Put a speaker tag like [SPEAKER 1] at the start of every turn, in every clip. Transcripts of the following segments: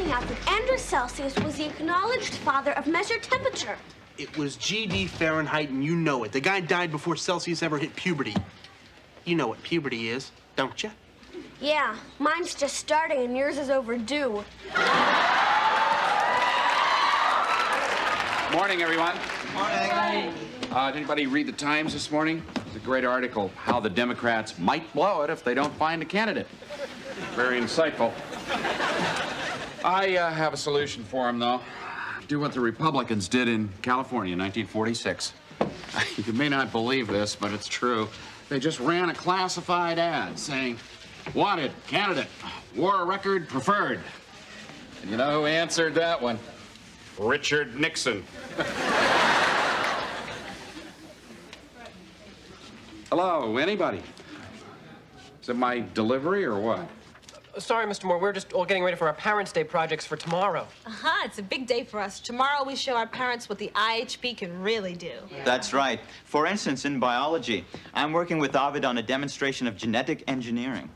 [SPEAKER 1] pointing out that Andrew Celsius was the acknowledged father of measured temperature.
[SPEAKER 2] It was G.D. Fahrenheit, and you know it. The guy died before Celsius ever hit puberty. You know what puberty is, don't you?
[SPEAKER 1] Yeah, mine's just starting and yours is overdue.
[SPEAKER 3] Morning, everyone.
[SPEAKER 4] Morning.
[SPEAKER 3] Did anybody read the Times this morning? It's a great article, how the Democrats might blow it if they don't find a candidate. Very insightful. I have a solution for them, though. Do what the Republicans did in California in 1946. You may not believe this, but it's true. They just ran a classified ad saying, wanted, candidate, war record preferred. And you know who answered that one? Richard Nixon. Hello, anybody? Is it my delivery or what?
[SPEAKER 5] Sorry, Mr. Moore, we're just all getting ready for our Parents' Day projects for tomorrow.
[SPEAKER 6] It's a big day for us. Tomorrow we show our parents what the IHP can really do.
[SPEAKER 4] That's right. For instance, in biology, I'm working with Ovid on a demonstration of genetic engineering.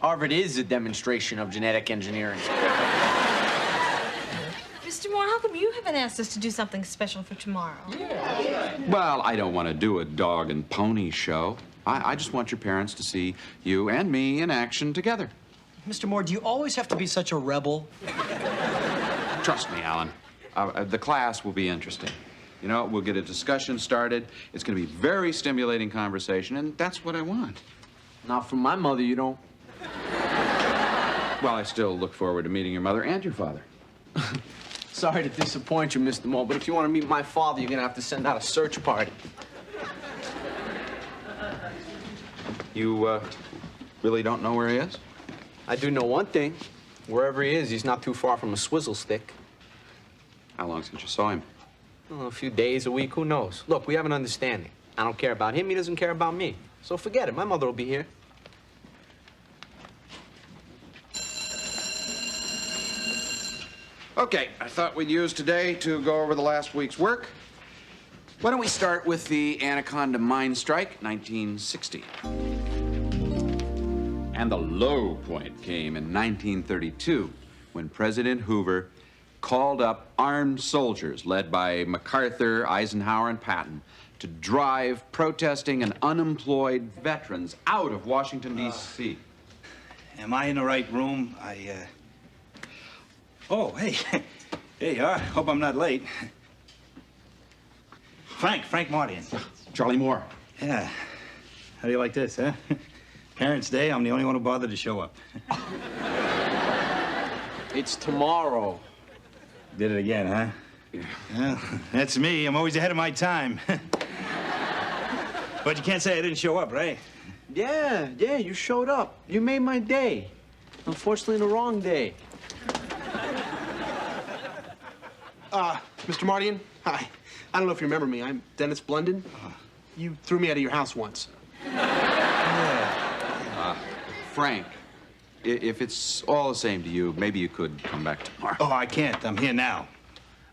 [SPEAKER 7] Harvard is a demonstration of genetic engineering.
[SPEAKER 6] Mr. Moore, how come you haven't asked us to do something special for tomorrow?
[SPEAKER 3] Well, I don't want to do a dog and pony show. I just want your parents to see you and me in action together.
[SPEAKER 8] Mr. Moore, do you always have to be such a rebel?
[SPEAKER 3] Trust me, Alan. The class will be interesting. You know, we'll get a discussion started. It's going to be very stimulating conversation, and that's what I want.
[SPEAKER 7] Not from my mother, you don't.
[SPEAKER 3] Well, I still look forward to meeting your mother and your father.
[SPEAKER 7] Sorry to disappoint you, Mr. Moore, but if you want to meet my father, you're going to have to send out a search party.
[SPEAKER 3] You, really don't know where he is?
[SPEAKER 7] I do know one thing. Wherever he is, he's not too far from a swizzle stick.
[SPEAKER 3] How long since you saw him?
[SPEAKER 7] Oh, a few days, a week, who knows? Look, we have an understanding. I don't care about him, he doesn't care about me. So forget it, my mother will be here.
[SPEAKER 3] Okay, I thought we'd use today to go over the last week's work. Why don't we start with the Anaconda Mine Strike, 1960. And the low point came in 1932, when President Hoover called up armed soldiers led by MacArthur, Eisenhower, and Patton to drive protesting and unemployed veterans out of Washington, D.C.
[SPEAKER 9] Am I in the right room? Oh, hey. Hey, hope I'm not late. Frank Martin.
[SPEAKER 3] Charlie Moore.
[SPEAKER 9] Yeah. How do you like this, huh? Parents' Day, I'm the only one who bothered to show up.
[SPEAKER 7] It's tomorrow.
[SPEAKER 9] Did it again, huh?
[SPEAKER 3] Yeah.
[SPEAKER 9] Well, that's me. I'm always ahead of my time. But you can't say I didn't show up, right?
[SPEAKER 7] Yeah, you showed up. You made my day. Unfortunately, the wrong day.
[SPEAKER 2] Mr. Mardian, hi. I don't know if you remember me. I'm Dennis Blunden. You threw me out of your house once.
[SPEAKER 3] Frank, if it's all the same to you, maybe you could come back tomorrow.
[SPEAKER 9] Oh, I can't. I'm here now.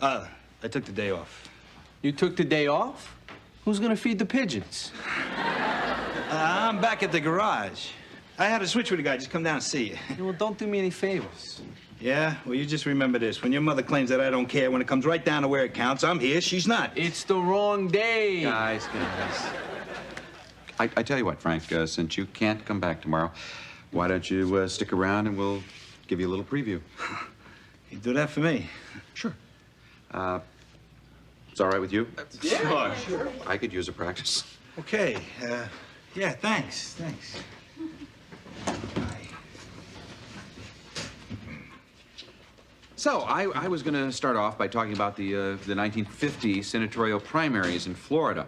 [SPEAKER 9] I took the day off.
[SPEAKER 7] You took the day off? Who's gonna feed the pigeons?
[SPEAKER 9] I'm back at the garage. I had a switch with a guy. Just come down and see you.
[SPEAKER 7] Yeah, well, don't do me any favors.
[SPEAKER 9] Yeah? Well, you just remember this. When your mother claims that I don't care, when it comes right down to where it counts, I'm here, she's not.
[SPEAKER 7] It's the wrong day.
[SPEAKER 3] Guys. I tell you what, Frank, since you can't come back tomorrow, why don't you stick around and we'll give you a little preview.
[SPEAKER 9] You do that for me?
[SPEAKER 3] Sure. It's all right with you?
[SPEAKER 9] Yeah, sure.
[SPEAKER 3] I could use a practice.
[SPEAKER 9] Okay. Yeah, thanks.
[SPEAKER 3] So, I was going to start off by talking about the 1950 senatorial primaries in Florida,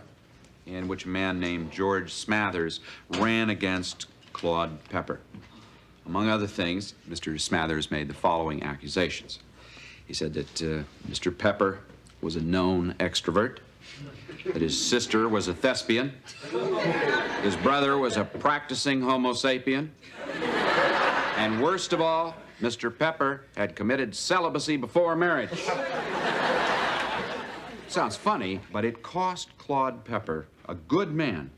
[SPEAKER 3] in which a man named George Smathers ran against Claude Pepper. Among other things, Mr. Smathers made the following accusations. He said that Mr. Pepper was a known extrovert, that his sister was a thespian, his brother was a practicing Homo sapien, and worst of all, Mr. Pepper had committed celibacy before marriage. Sounds funny, but it cost Claude Pepper, a good man,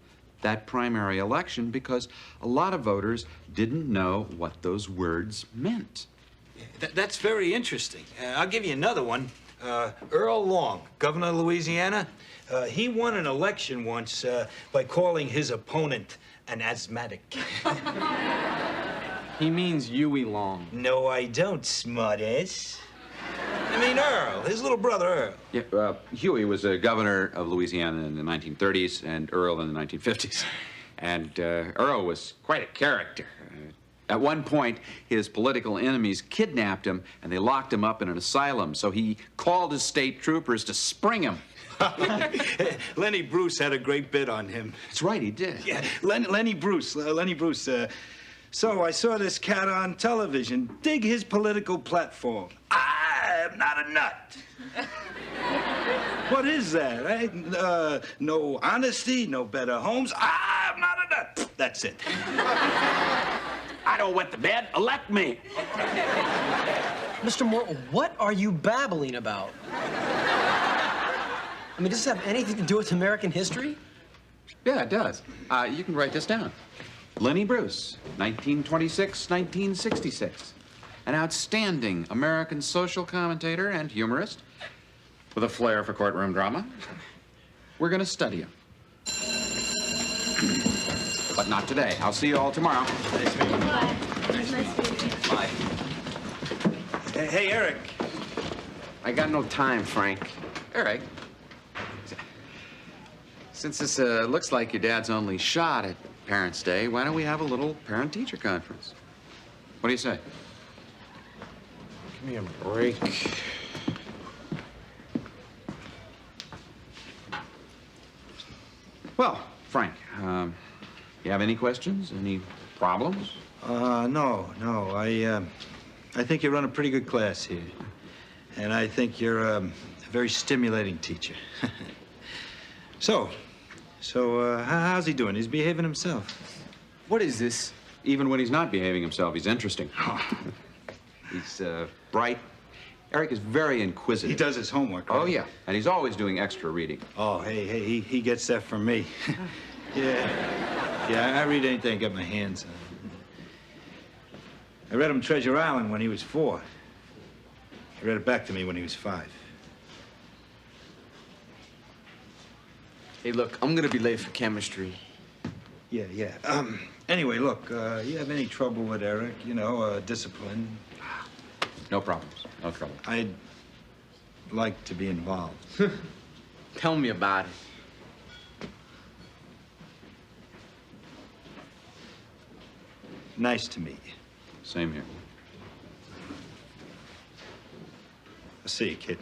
[SPEAKER 3] that primary election because a lot of voters didn't know what those words meant.
[SPEAKER 9] That's very interesting. I'll give you another one. Earl Long, governor of Louisiana. He won an election once by calling his opponent an asthmatic.
[SPEAKER 7] He means Huey Long.
[SPEAKER 9] No, I don't, smartass. I mean Earl, his little brother Earl.
[SPEAKER 3] Yeah, Huey was a governor of Louisiana in the 1930s and Earl in the 1950s. And Earl was quite a character. At one point, his political enemies kidnapped him and they locked him up in an asylum. So he called his state troopers to spring him.
[SPEAKER 9] Lenny Bruce had a great bit on him.
[SPEAKER 3] That's right, he did.
[SPEAKER 9] Yeah, Lenny Bruce. So I saw this cat on television dig his political platform. I'm not a nut. What is that? Eh? No honesty, no better homes. I'm not a nut. That's it.
[SPEAKER 3] I don't wet the bed. Elect me.
[SPEAKER 8] Mr. Moore, what are you babbling about? I mean, does this have anything to do with American history?
[SPEAKER 3] Yeah, it does. You can write this down. Lenny Bruce, 1926, 1966. An outstanding American social commentator and humorist with a flair for courtroom drama. We're going to study him. But not today. I'll see you all tomorrow.
[SPEAKER 9] Nice meeting you.
[SPEAKER 3] Bye.
[SPEAKER 9] Hey, Eric.
[SPEAKER 7] I got no time, Frank.
[SPEAKER 3] Eric, since this looks like your dad's only shot at Parents' Day, why don't we have a little parent-teacher conference? What do you say?
[SPEAKER 7] Give me a break.
[SPEAKER 3] Well, Frank, you have any questions? Any problems?
[SPEAKER 9] No. I think you run a pretty good class here. And I think you're a very stimulating teacher. So, how's he doing? He's behaving himself.
[SPEAKER 7] What is this?
[SPEAKER 3] Even when he's not behaving himself, he's interesting. He's bright. Eric is very inquisitive.
[SPEAKER 9] He does his homework, right?
[SPEAKER 3] Oh, yeah. And he's always doing extra reading.
[SPEAKER 9] Oh, hey, he gets that from me. Yeah, I read anything I get my hands on. I read him Treasure Island when he was 4. He read it back to me when he was 5.
[SPEAKER 7] Hey, look, I'm gonna be late for chemistry.
[SPEAKER 9] Yeah. Anyway, look, you have any trouble with Eric, discipline,
[SPEAKER 3] No problems. No trouble.
[SPEAKER 9] I'd like to be involved.
[SPEAKER 7] Tell me about it.
[SPEAKER 9] Nice to meet you.
[SPEAKER 3] Same here.
[SPEAKER 9] I'll see you, kid.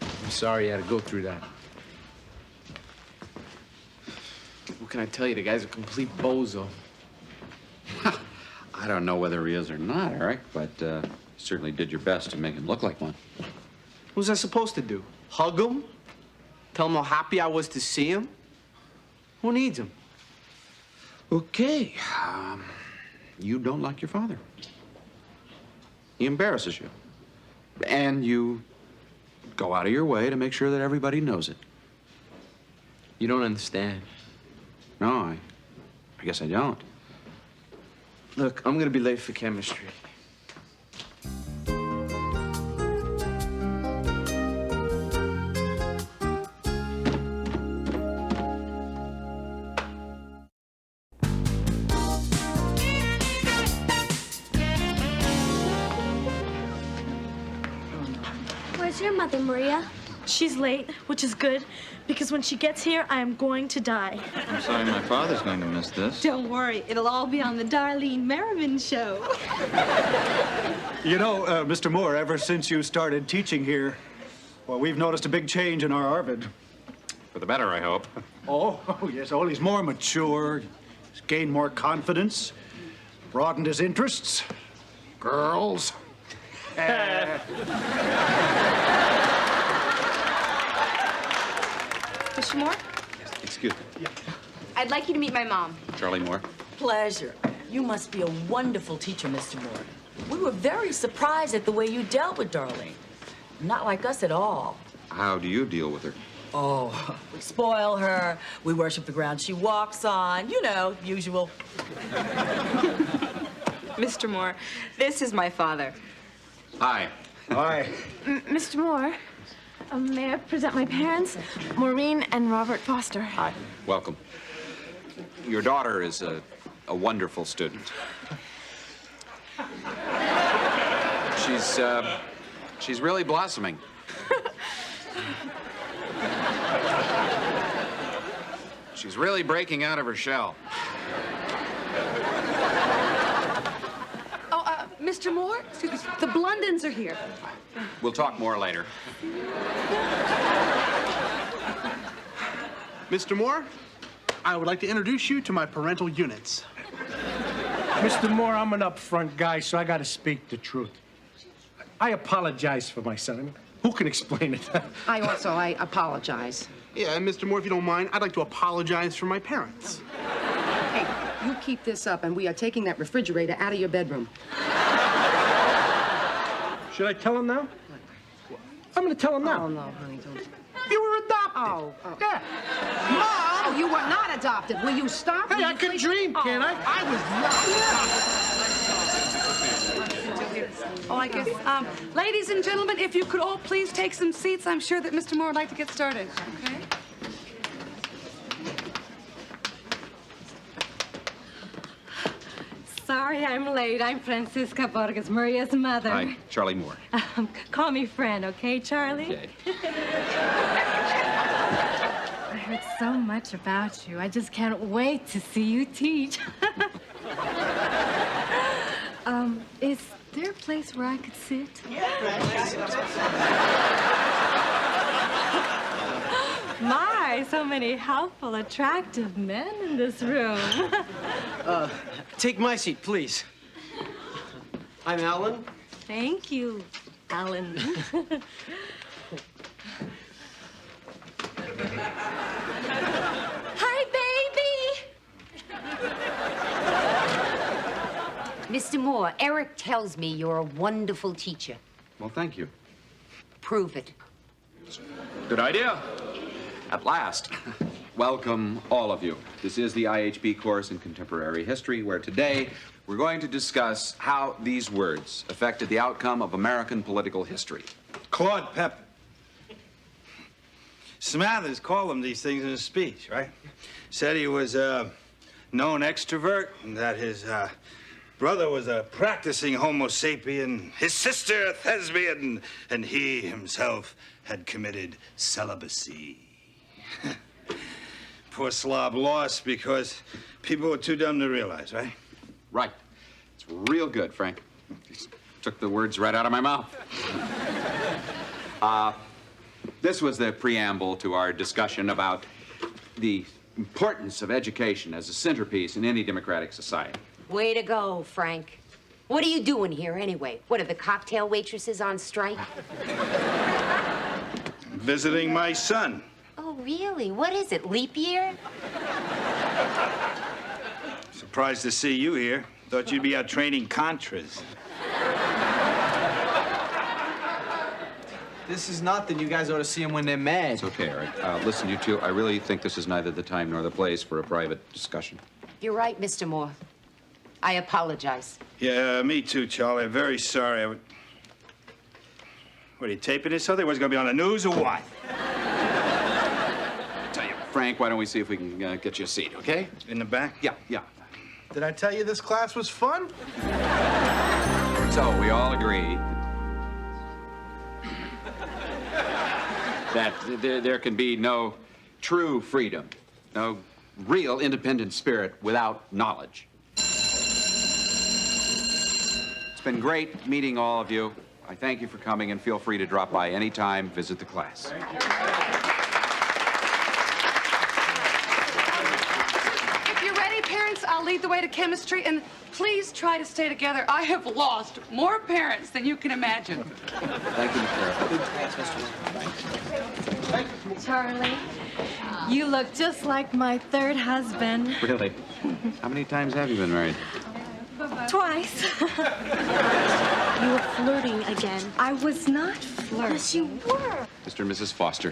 [SPEAKER 7] I'm sorry you had to go through that. What can I tell you? The guy's a complete bozo.
[SPEAKER 3] I don't know whether he is or not, Eric, but you certainly did your best to make him look like one.
[SPEAKER 7] What was I supposed to do? Hug him? Tell him how happy I was to see him? Who needs him?
[SPEAKER 3] Okay. You don't like your father. He embarrasses you. And you go out of your way to make sure that everybody knows it.
[SPEAKER 7] You don't understand.
[SPEAKER 3] No, I guess I don't.
[SPEAKER 7] Look, I'm gonna be late for chemistry.
[SPEAKER 1] Where's your mother, Maria?
[SPEAKER 10] She's late, which is good, because when she gets here, I am going to die.
[SPEAKER 4] I'm sorry my father's going to miss this.
[SPEAKER 6] Don't worry, it'll all be on the Darlene Merriman show.
[SPEAKER 11] You know, Mr. Moore, ever since you started teaching here, well, we've noticed a big change in our Arvid.
[SPEAKER 3] For the better, I hope.
[SPEAKER 11] Oh, yes. Oh, he's more mature. He's gained more confidence, broadened his interests. Girls.
[SPEAKER 12] Mr. Moore?
[SPEAKER 3] Excuse me.
[SPEAKER 12] I'd like you to meet my mom.
[SPEAKER 3] Charlie Moore.
[SPEAKER 13] Pleasure. You must be a wonderful teacher, Mr. Moore. We were very surprised at the way you dealt with Darlene. Not like us at all.
[SPEAKER 3] how do you deal with her?
[SPEAKER 13] Oh, we spoil her. We worship the ground she walks on. You know, usual.
[SPEAKER 12] Mr. Moore, this is my father.
[SPEAKER 3] Hi.
[SPEAKER 9] Hi.
[SPEAKER 10] Mr. Moore, may I present my parents, Maureen and Robert Foster?
[SPEAKER 3] Hi. Welcome. Your daughter is a wonderful student. She's really blossoming. She's really breaking out of her shell.
[SPEAKER 12] Oh, Mr. Moore, excuse me, the Blundens are here.
[SPEAKER 3] We'll talk more later.
[SPEAKER 2] Mr. Moore, I would like to introduce you to my parental units.
[SPEAKER 11] Mr. Moore, I'm an upfront guy, so I gotta speak the truth. I apologize for my son. I mean, who can explain it?
[SPEAKER 14] I apologize.
[SPEAKER 2] Yeah, and Mr. Moore, if you don't mind, I'd like to apologize for my parents.
[SPEAKER 14] Hey, you keep this up, and we are taking that refrigerator out of your bedroom.
[SPEAKER 11] Should I tell him now? I'm gonna tell him now.
[SPEAKER 14] Oh, no, honey, don't.
[SPEAKER 11] You were adopted.
[SPEAKER 14] Oh.
[SPEAKER 11] Yeah.
[SPEAKER 14] Oh, you were not adopted. Will you stop?
[SPEAKER 11] Hey, I can dream, can't I? I was
[SPEAKER 12] Oh, I guess, ladies and gentlemen, if you could all please take some seats, I'm sure that Mr. Moore would like to get started, okay?
[SPEAKER 15] Sorry I'm late. I'm Francisca Vargas, Maria's mother.
[SPEAKER 3] Hi, Charlie Moore.
[SPEAKER 15] Call me friend, okay, Charlie?
[SPEAKER 3] Okay.
[SPEAKER 15] I heard so much about you. I just can't wait to see you teach. Is there a place where I could sit? My, so many helpful, attractive men in this room.
[SPEAKER 8] Take my seat, please. I'm Alan.
[SPEAKER 15] Thank you, Alan.
[SPEAKER 16] Hi, baby! Mr. Moore, Eric tells me you're a wonderful teacher.
[SPEAKER 3] Well, thank you.
[SPEAKER 16] Prove it.
[SPEAKER 3] Good idea. At last. Welcome, all of you. This is the IHB course in Contemporary History, where today we're going to discuss how these words affected the outcome of American political history.
[SPEAKER 9] Claude Pepper. Smathers called him these things in his speech, right? Said he was a known extrovert, and that his brother was a practicing Homo sapien, his sister a thespian, and he himself had committed celibacy. Poor slob lost because people were too dumb to realize, right?
[SPEAKER 3] Right. It's real good, Frank. Just took the words right out of my mouth. This was the preamble to our discussion about the importance of education as a centerpiece in any democratic society.
[SPEAKER 16] Way to go, Frank. What are you doing here anyway? What, are the cocktail waitresses on strike?
[SPEAKER 9] Visiting my son.
[SPEAKER 16] Oh, really? What is it, leap year?
[SPEAKER 9] Surprised to see you here. Thought you'd be out training Contras.
[SPEAKER 7] This is nothing. You guys ought to see them when they're mad.
[SPEAKER 3] It's okay, Eric. Listen, you two, I really think this is neither the time nor the place for a private discussion.
[SPEAKER 16] You're right, Mr. Moore. I apologize.
[SPEAKER 9] Yeah, me too, Charlie. I'm very sorry. What, are you taping this? Something? Was it going to be on the news or what?
[SPEAKER 3] Tell you, Frank, why don't we see if we can get you a seat, okay?
[SPEAKER 9] In the back?
[SPEAKER 3] Yeah, yeah.
[SPEAKER 2] Did I tell you this class was fun?
[SPEAKER 3] So, we all agree that there can be no true freedom, no real independent spirit without knowledge. It's been great meeting all of you. I thank you for coming, and feel free to drop by anytime, visit the class.
[SPEAKER 12] If you're ready, parents, I'll lead the way to chemistry, and please try to stay together. I have lost more parents than you can imagine.
[SPEAKER 3] Thank you, Mr.
[SPEAKER 15] Charlie, you look just like my third husband.
[SPEAKER 3] Really? How many times have you been married?
[SPEAKER 15] Twice.
[SPEAKER 1] You were flirting again.
[SPEAKER 15] I was not flirting.
[SPEAKER 1] Yes, you were.
[SPEAKER 3] Mr. and Mrs. Foster.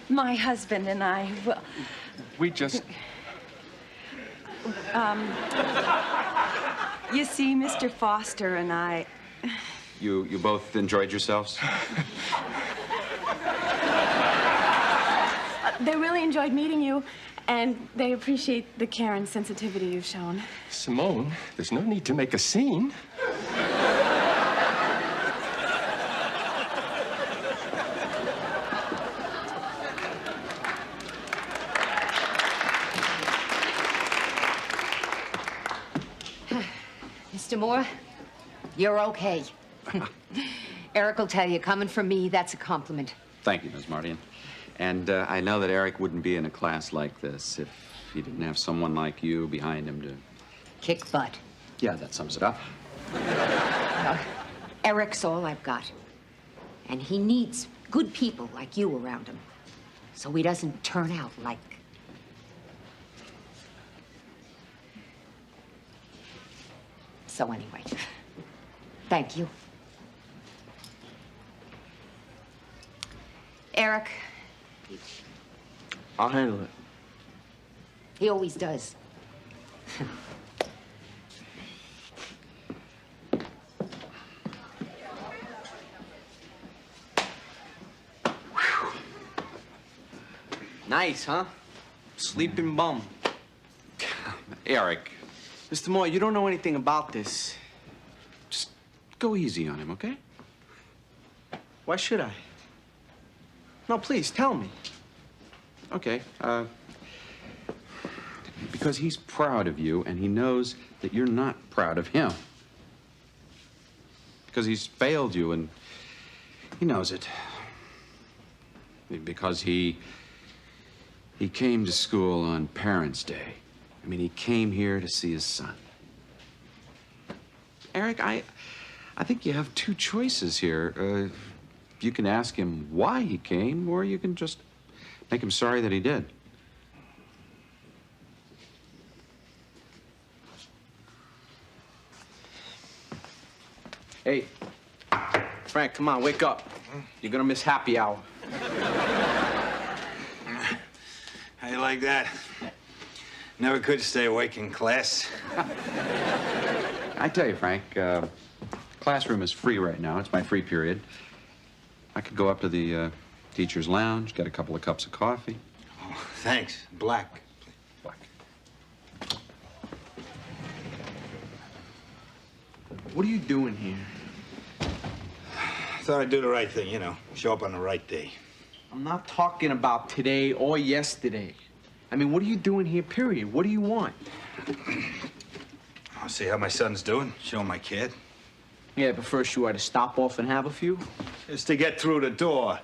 [SPEAKER 15] My husband and I, well,
[SPEAKER 17] We just...
[SPEAKER 15] you see, Mr. Foster and I...
[SPEAKER 3] You both enjoyed yourselves?
[SPEAKER 10] They really enjoyed meeting you, and they appreciate the care and sensitivity you've shown.
[SPEAKER 17] Simone, there's no need to make a scene.
[SPEAKER 16] Mr. Moore, you're okay. Eric will tell you, coming from me, that's a compliment.
[SPEAKER 3] Thank you, Ms. Mardian. And I know that Eric wouldn't be in a class like this if he didn't have someone like you behind him to...
[SPEAKER 16] Kick butt.
[SPEAKER 3] Yeah, that sums it up.
[SPEAKER 16] Eric's all I've got. And he needs good people like you around him. So he doesn't turn out like... So anyway, thank you. Eric,
[SPEAKER 17] I'll handle it.
[SPEAKER 16] he always does.
[SPEAKER 7] Nice, huh? Sleeping bum.
[SPEAKER 3] Eric.
[SPEAKER 7] Mr. Moore, you don't know anything about this.
[SPEAKER 3] Just go easy on him, okay?
[SPEAKER 7] Why should I? No, please, tell me.
[SPEAKER 3] Okay, because he's proud of you, and he knows that you're not proud of him. Because he's failed you, and he knows it. Because he came to school on Parents' Day. I mean, he came here to see his son. Eric, I think you have two choices here. You can ask him why he came, or you can just make him sorry that he did.
[SPEAKER 7] Hey, Frank, come on, wake up. You're gonna miss happy hour.
[SPEAKER 9] How you like that? Never could stay awake in class.
[SPEAKER 3] I tell you, Frank, classroom is free right now. It's my free period. I could go up to the teacher's lounge, get a couple of cups of coffee.
[SPEAKER 9] Oh, thanks. Black.
[SPEAKER 3] Black.
[SPEAKER 7] What are you doing here?
[SPEAKER 9] Thought I'd do the right thing, you know. Show up on the right day.
[SPEAKER 7] I'm not talking about today or yesterday. I mean, what are you doing here, period? What do you want?
[SPEAKER 9] I'll see how my son's doing. Show him my kid.
[SPEAKER 7] Yeah, but first you had to stop off and have a few?
[SPEAKER 9] Just to get through the door.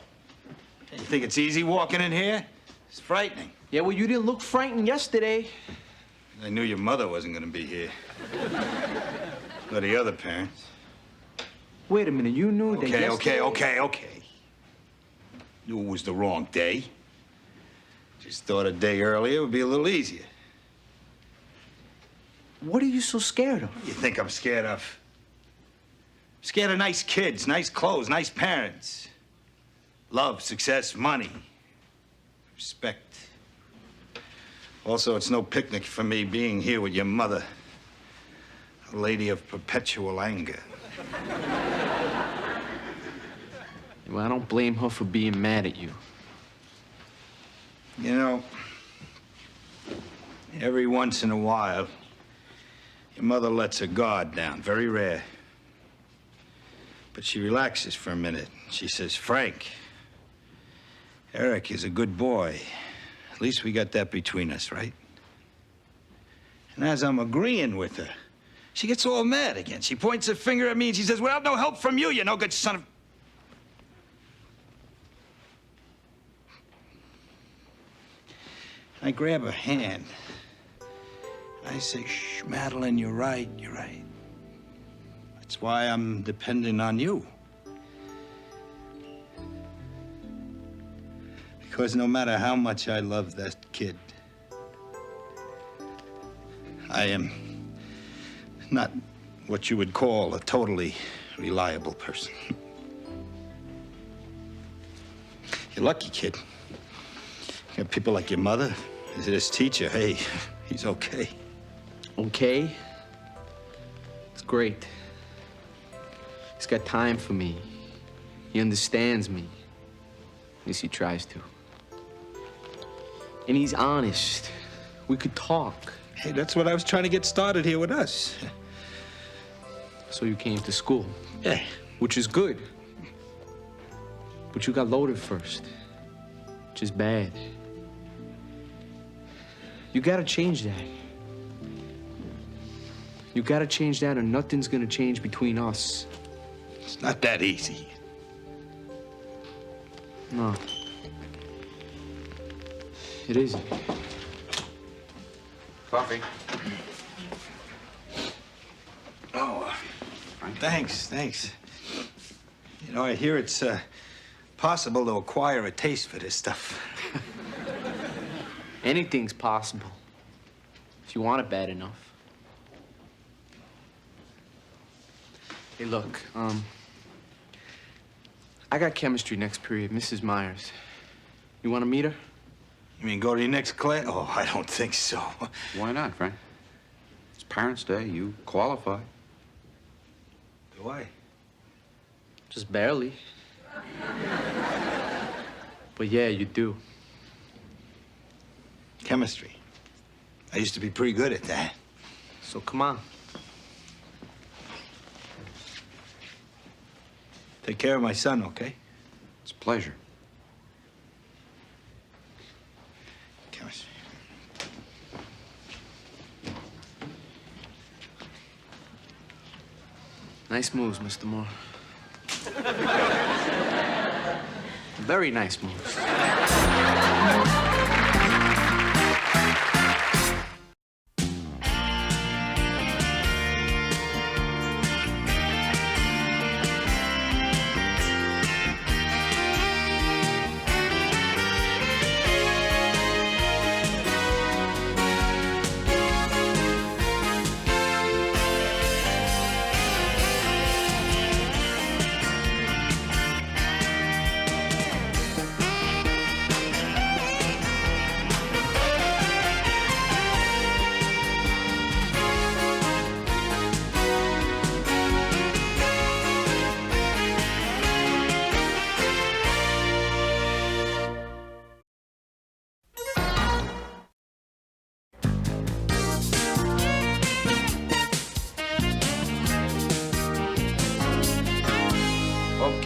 [SPEAKER 9] You think it's easy walking in here? It's frightening.
[SPEAKER 7] Yeah, well, you didn't look frightened yesterday.
[SPEAKER 9] I knew your mother wasn't gonna be here. Or the other parents.
[SPEAKER 7] Wait a minute, you knew that yesterday...
[SPEAKER 9] Okay. Knew it was the wrong day. Just thought a day earlier would be a little easier.
[SPEAKER 7] What are you so scared of?
[SPEAKER 9] You think I'm scared of? Scared of nice kids, nice clothes, nice parents. Love, success, money. Respect. Also, it's no picnic for me being here with your mother. A lady of perpetual anger.
[SPEAKER 7] Well, I don't blame her for being mad at you.
[SPEAKER 9] You know, every once in a while, your mother lets her guard down. Very rare. But she relaxes for a minute. She says, Frank, Eric is a good boy. At least we got that between us, right? And as I'm agreeing with her, she gets all mad again. She points her finger at me and she says, well, no help from you, you no good son of... I grab her hand. I say, shh, Madeline, you're right. That's why I'm depending on you. Because no matter how much I love that kid, I am not what you would call a totally reliable person. You're lucky, kid. You have people like your mother. This teacher, hey, he's okay.
[SPEAKER 7] Okay? It's great. He's got time for me. He understands me. At least he tries to. And he's honest. We could talk.
[SPEAKER 9] Hey, that's what I was trying to get started here with us.
[SPEAKER 7] So you came to school?
[SPEAKER 9] Yeah.
[SPEAKER 7] Which is good. But you got loaded first, which is bad. You gotta change that. You gotta change that or nothing's gonna change between us.
[SPEAKER 9] It's not that easy.
[SPEAKER 7] No. It isn't.
[SPEAKER 3] Coffee.
[SPEAKER 9] Oh, thanks. You know, I hear it's possible to acquire a taste for this stuff.
[SPEAKER 7] Anything's possible. If you want it bad enough. Hey, look, I got chemistry next period, Mrs. Myers. You want to meet her?
[SPEAKER 9] You mean go to your next class? Oh, I don't think so.
[SPEAKER 3] Why not, Frank? It's Parents' Day. You qualify.
[SPEAKER 9] Do I?
[SPEAKER 7] Just barely. But yeah, you do.
[SPEAKER 9] Chemistry. I used to be pretty good at that.
[SPEAKER 7] So come on.
[SPEAKER 9] Take care of my son, okay?
[SPEAKER 3] It's a pleasure.
[SPEAKER 9] Chemistry.
[SPEAKER 7] Nice moves, Mr. Moore. Very nice moves.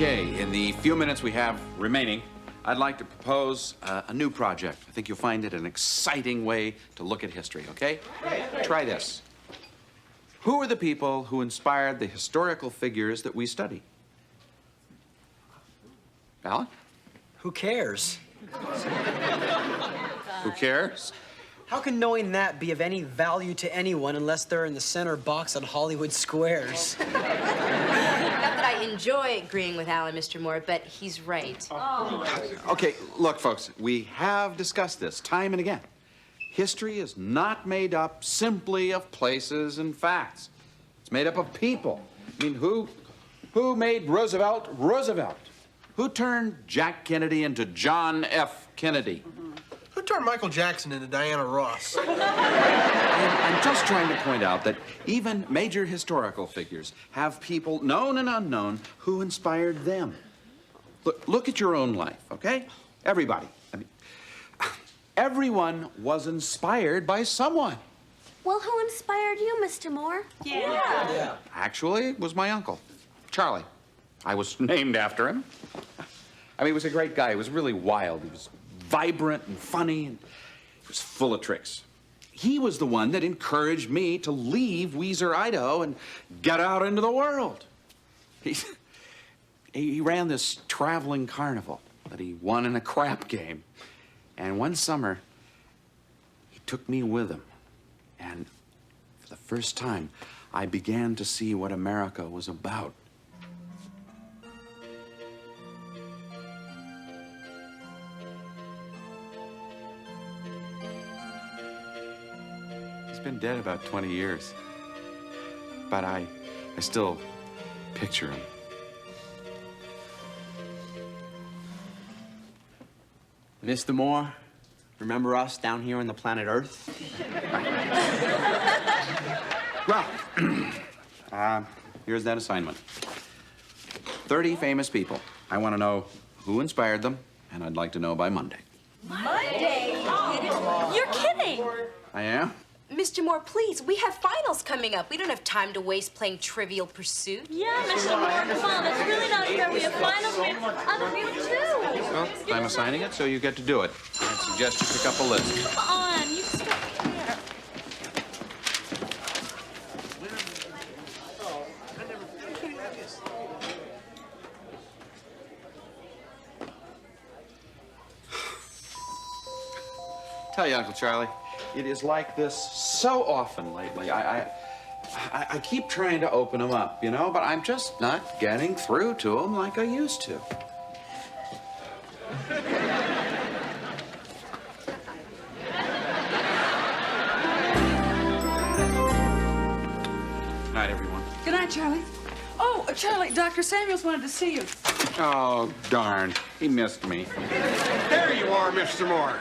[SPEAKER 3] Okay, in the few minutes we have remaining, I'd like to propose a new project. I think you'll find it an exciting way to look at history, okay? Try this. Who are the people who inspired the historical figures that we study? Alan?
[SPEAKER 8] Who cares?
[SPEAKER 3] Who cares?
[SPEAKER 8] How can knowing that be of any value to anyone unless they're in the center box on Hollywood Squares?
[SPEAKER 18] Not that I enjoy agreeing with Alan, Mr. Moore, but he's right.
[SPEAKER 3] Okay, look, folks, we have discussed this time and again. History is not made up simply of places and facts. It's made up of people. I mean, who made Roosevelt Roosevelt? Who turned Jack Kennedy into John F. Kennedy?
[SPEAKER 2] Who turned Michael Jackson into Diana Ross?
[SPEAKER 3] I'm just trying to point out that even major historical figures have people, known and unknown, who inspired them. Look at your own life, okay? Everybody. I mean, everyone was inspired by someone.
[SPEAKER 1] Well, who inspired you, Mr. Moore?
[SPEAKER 3] Yeah. Actually, it was my uncle, Charlie. I was named after him. I mean, he was a great guy. He was really wild. He was vibrant and funny, and he was full of tricks. He was the one that encouraged me to leave Weiser, Idaho, and get out into the world. He ran this traveling carnival that he won in a crap game. And one summer, he took me with him. And for the first time, I began to see what America was about. He's been dead about 20 years. But I I still picture him.
[SPEAKER 7] Mr. Moore, remember us down here on the planet Earth?
[SPEAKER 3] Well, here's that assignment. 30 famous people. I want to know who inspired them, and I'd like to know by Monday.
[SPEAKER 18] Monday? You're kidding.
[SPEAKER 3] I am?
[SPEAKER 18] Mr. Moore, please, we have finals coming up. We don't have time to waste playing Trivial Pursuit.
[SPEAKER 1] Yeah, Mr. Moore, come on. That's really not fair. We have finals. We have other people, too.
[SPEAKER 3] Well, I'm assigning it, so you get to do it. I'd suggest you pick up a list.
[SPEAKER 1] Come on. You just don't care.
[SPEAKER 3] Tell you, Uncle Charlie, it is like this so often lately. I keep trying to open them up, you know, but I'm just not getting through to them like I used to. Night, everyone.
[SPEAKER 12] Good night, Charlie. Oh, Charlie, Dr. Samuels wanted to see you.
[SPEAKER 3] Oh, darn. He missed me.
[SPEAKER 19] There you are, Mr. Moore.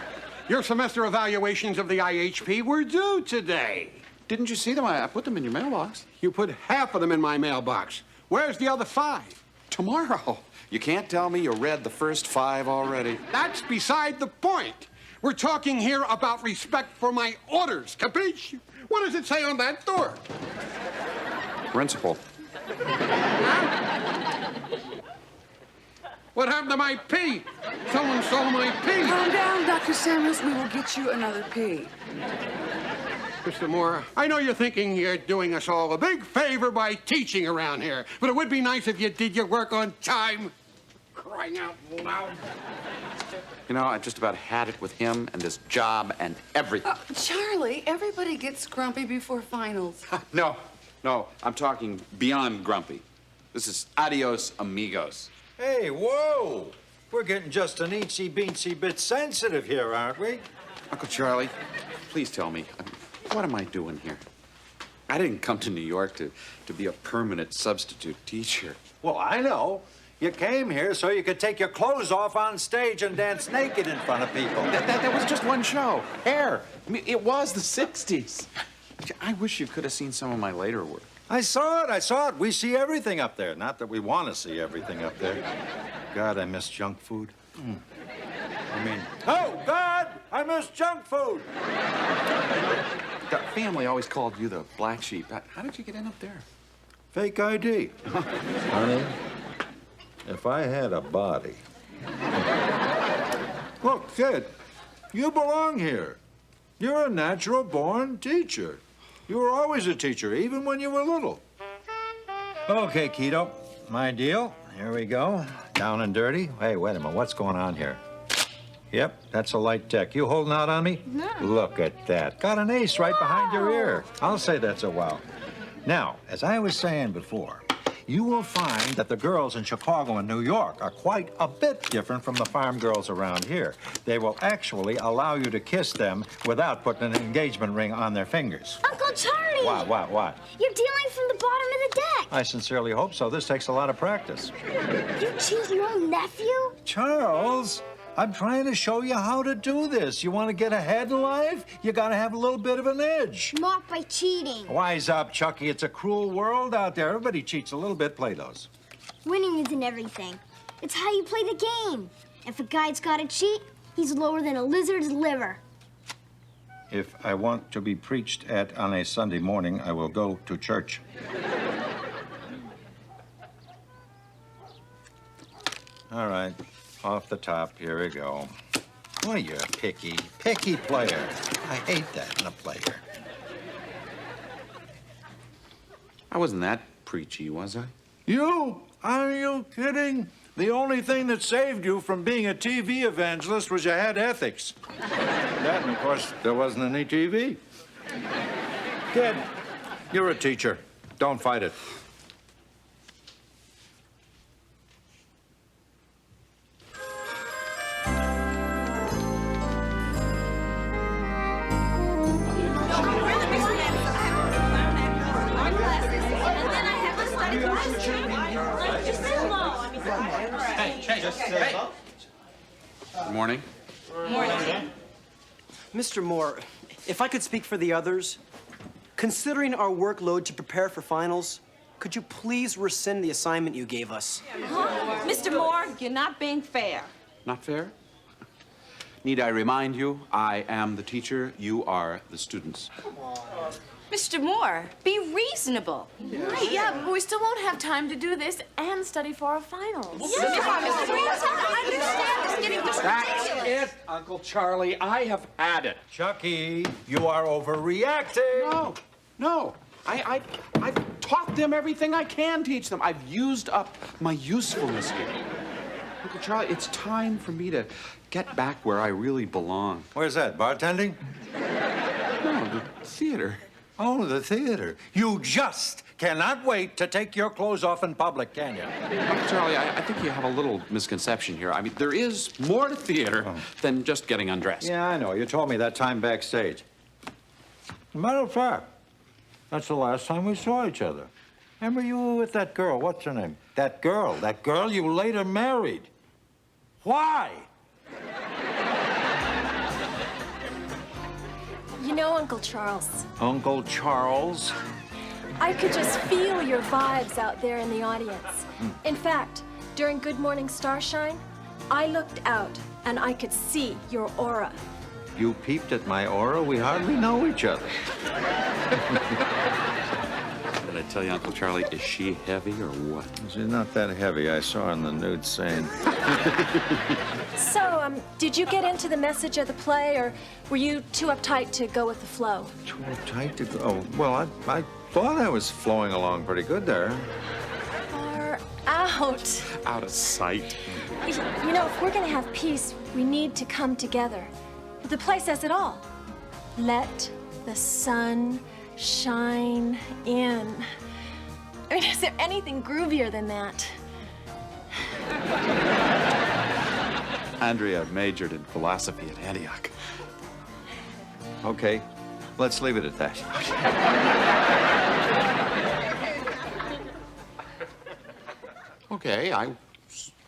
[SPEAKER 19] Your semester evaluations of the IHP were due today.
[SPEAKER 3] Didn't you see them? I put them in your mailbox.
[SPEAKER 19] You put half of them in my mailbox. Where's the other 5?
[SPEAKER 3] Tomorrow. You can't tell me you read the first 5 already.
[SPEAKER 19] That's beside the point. We're talking here about respect for my orders, capiche? What does it say on that door?
[SPEAKER 3] Principal.
[SPEAKER 19] What happened to my P? Someone stole my P.
[SPEAKER 12] Calm down, Dr. Samuels. We will get you another P.
[SPEAKER 19] Mr. Moore, I know you're thinking you're doing us all a big favor by teaching around here, but it would be nice if you did your work on time. Crying out loud.
[SPEAKER 3] You know, I just about had it with him and this job and everything.
[SPEAKER 12] Charlie, everybody gets grumpy before finals.
[SPEAKER 3] No, I'm talking beyond grumpy. This is adios, amigos.
[SPEAKER 9] Hey, whoa! We're getting just an eensy-beensy bit sensitive here, aren't we?
[SPEAKER 3] Uncle Charlie, please tell me, what am I doing here? I didn't come to New York to be a permanent substitute teacher.
[SPEAKER 9] Well, I know. You came here so you could take your clothes off on stage and dance naked in front of people.
[SPEAKER 3] That was just one show. Hair. I mean, it was the 60s. I wish you could have seen some of my later work.
[SPEAKER 9] I saw it. We see everything up there. Not that we want to see everything up there. God, I miss junk food. Oh, God, I miss junk food.
[SPEAKER 3] The family always called you the black sheep. How did you get in up there?
[SPEAKER 9] Fake ID. Honey, if I had a body. Look, kid, you belong here. You're a natural-born teacher. You were always a teacher, even when you were little. Okay, Keto, my deal. Here we go. Down and dirty. Hey, wait a minute. What's going on here? Yep, that's a light tech. You holding out on me?
[SPEAKER 1] No.
[SPEAKER 9] Look at that. Got an ace right behind your ear. I'll say that's a wow. Now, as I was saying before, you will find that the girls in Chicago and New York are quite a bit different from the farm girls around here. They will actually allow you to kiss them without putting an engagement ring on their fingers.
[SPEAKER 1] Uncle Charlie!
[SPEAKER 9] What?
[SPEAKER 1] You're dealing from the bottom of the deck.
[SPEAKER 9] I sincerely hope so. This takes a lot of practice.
[SPEAKER 1] You cheat your own nephew?
[SPEAKER 9] Charles, I'm trying to show you how to do this. You want to get ahead in life? You got to have a little bit of an edge.
[SPEAKER 1] Not by cheating.
[SPEAKER 9] Wise up, Chucky. It's a cruel world out there. Everybody cheats a little bit. Play those.
[SPEAKER 1] Winning isn't everything. It's how you play the game. If a guy's got to cheat, he's lower than a lizard's liver.
[SPEAKER 9] If I want to be preached at on a Sunday morning, I will go to church. All right. Off the top, here we go. Boy, you're a picky player. I hate that in a player.
[SPEAKER 3] I wasn't that preachy, was I?
[SPEAKER 9] You? Are you kidding? The only thing that saved you from being a TV evangelist was you had ethics. That, and of course, there wasn't any TV. Kid, you're a teacher. Don't fight it.
[SPEAKER 3] Good morning.
[SPEAKER 8] Morning. Mr. Moore, if I could speak for the others, considering our workload to prepare for finals, could you please rescind the assignment you gave us?
[SPEAKER 6] Mr. Moore, you're not being fair.
[SPEAKER 3] Not fair? Need I remind you, I am the teacher, you are the students.
[SPEAKER 18] Mr. Moore, be reasonable.
[SPEAKER 10] Right, yeah, but we still won't have time to do this and study for our finals.
[SPEAKER 17] That's it, Uncle Charlie. I have had it.
[SPEAKER 9] Chucky, you are overreacting.
[SPEAKER 3] No. I've taught them everything I can teach them. I've used up my usefulness here. Uncle Charlie, it's time for me to get back where I really belong.
[SPEAKER 9] Where's that, bartending?
[SPEAKER 3] No, the theater.
[SPEAKER 9] Oh, the theater. You just cannot wait to take your clothes off in public, can you?
[SPEAKER 3] Uncle Charlie, I think you have a little misconception here. I mean, there is more to theater than just getting undressed.
[SPEAKER 9] Yeah, I know. You told me that time backstage. As a matter of fact, that's the last time we saw each other. Remember you were with that girl, what's her name? That girl you later married. Why?
[SPEAKER 10] You know, Uncle Charles,
[SPEAKER 9] Uncle Charles?
[SPEAKER 10] I could just feel your vibes out there in the audience. In fact, during Good Morning Starshine, I looked out and I could see your aura.
[SPEAKER 9] You peeped at my aura? We hardly know each other.
[SPEAKER 3] Did I tell you, Uncle Charlie, is she heavy or what?
[SPEAKER 9] She's not that heavy. I saw her in the nude scene.
[SPEAKER 10] So, did you get into the message of the play, or were you too uptight to go with the flow?
[SPEAKER 9] Too tight to go. Oh, well, I thought I was flowing along pretty good there.
[SPEAKER 10] Far out.
[SPEAKER 3] Out of sight.
[SPEAKER 10] You know, if we're gonna have peace, we need to come together. But the play says it all. Let the sun shine in. I mean, is there anything groovier than that?
[SPEAKER 3] Andrea majored in philosophy at Antioch.
[SPEAKER 9] Okay, let's leave it at that.
[SPEAKER 3] Okay, I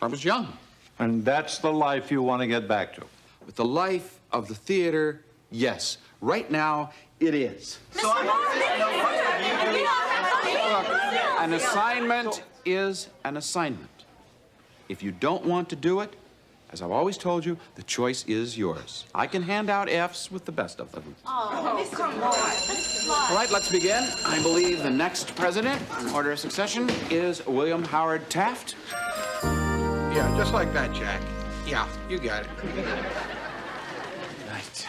[SPEAKER 3] was young.
[SPEAKER 9] And that's the life you want to get back to?
[SPEAKER 3] With the life of the theater, yes. Right now, it is. Look, an assignment is an assignment. If you don't want to do it, as I've always told you, the choice is yours. I can hand out Fs with the best of them.
[SPEAKER 6] Oh, come on.
[SPEAKER 3] All right, let's begin. I believe the next president in order of succession is William Howard Taft.
[SPEAKER 19] Yeah, just like that, Jack. Yeah, you got it.
[SPEAKER 3] Right.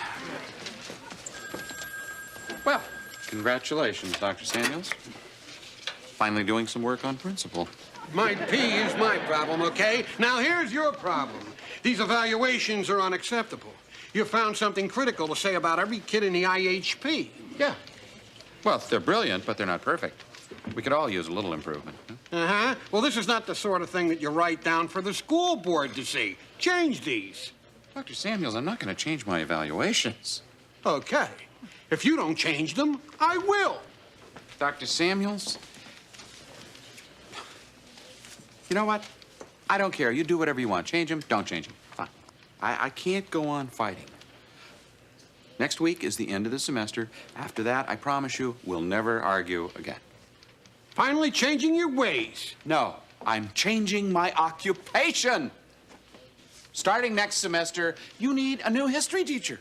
[SPEAKER 3] Well, congratulations, Dr. Samuels. Finally doing some work on principle.
[SPEAKER 19] My pee is my problem, okay? Now, here's your problem. These evaluations are unacceptable. You found something critical to say about every kid in the IHP.
[SPEAKER 3] Yeah. Well, they're brilliant, but they're not perfect. We could all use a little improvement.
[SPEAKER 19] Uh-huh. Well, this is not the sort of thing that you write down for the school board to see. Change these.
[SPEAKER 3] Dr. Samuels, I'm not going to change my evaluations.
[SPEAKER 19] Okay. If you don't change them, I will.
[SPEAKER 3] Dr. Samuels, you know what? I don't care. You do whatever you want. Change them, don't change them. Fine. I can't go on fighting. Next week is the end of the semester. After that, I promise you, we'll never argue again.
[SPEAKER 19] Finally changing your ways.
[SPEAKER 3] No, I'm changing my occupation. Starting next semester, you need a new history teacher.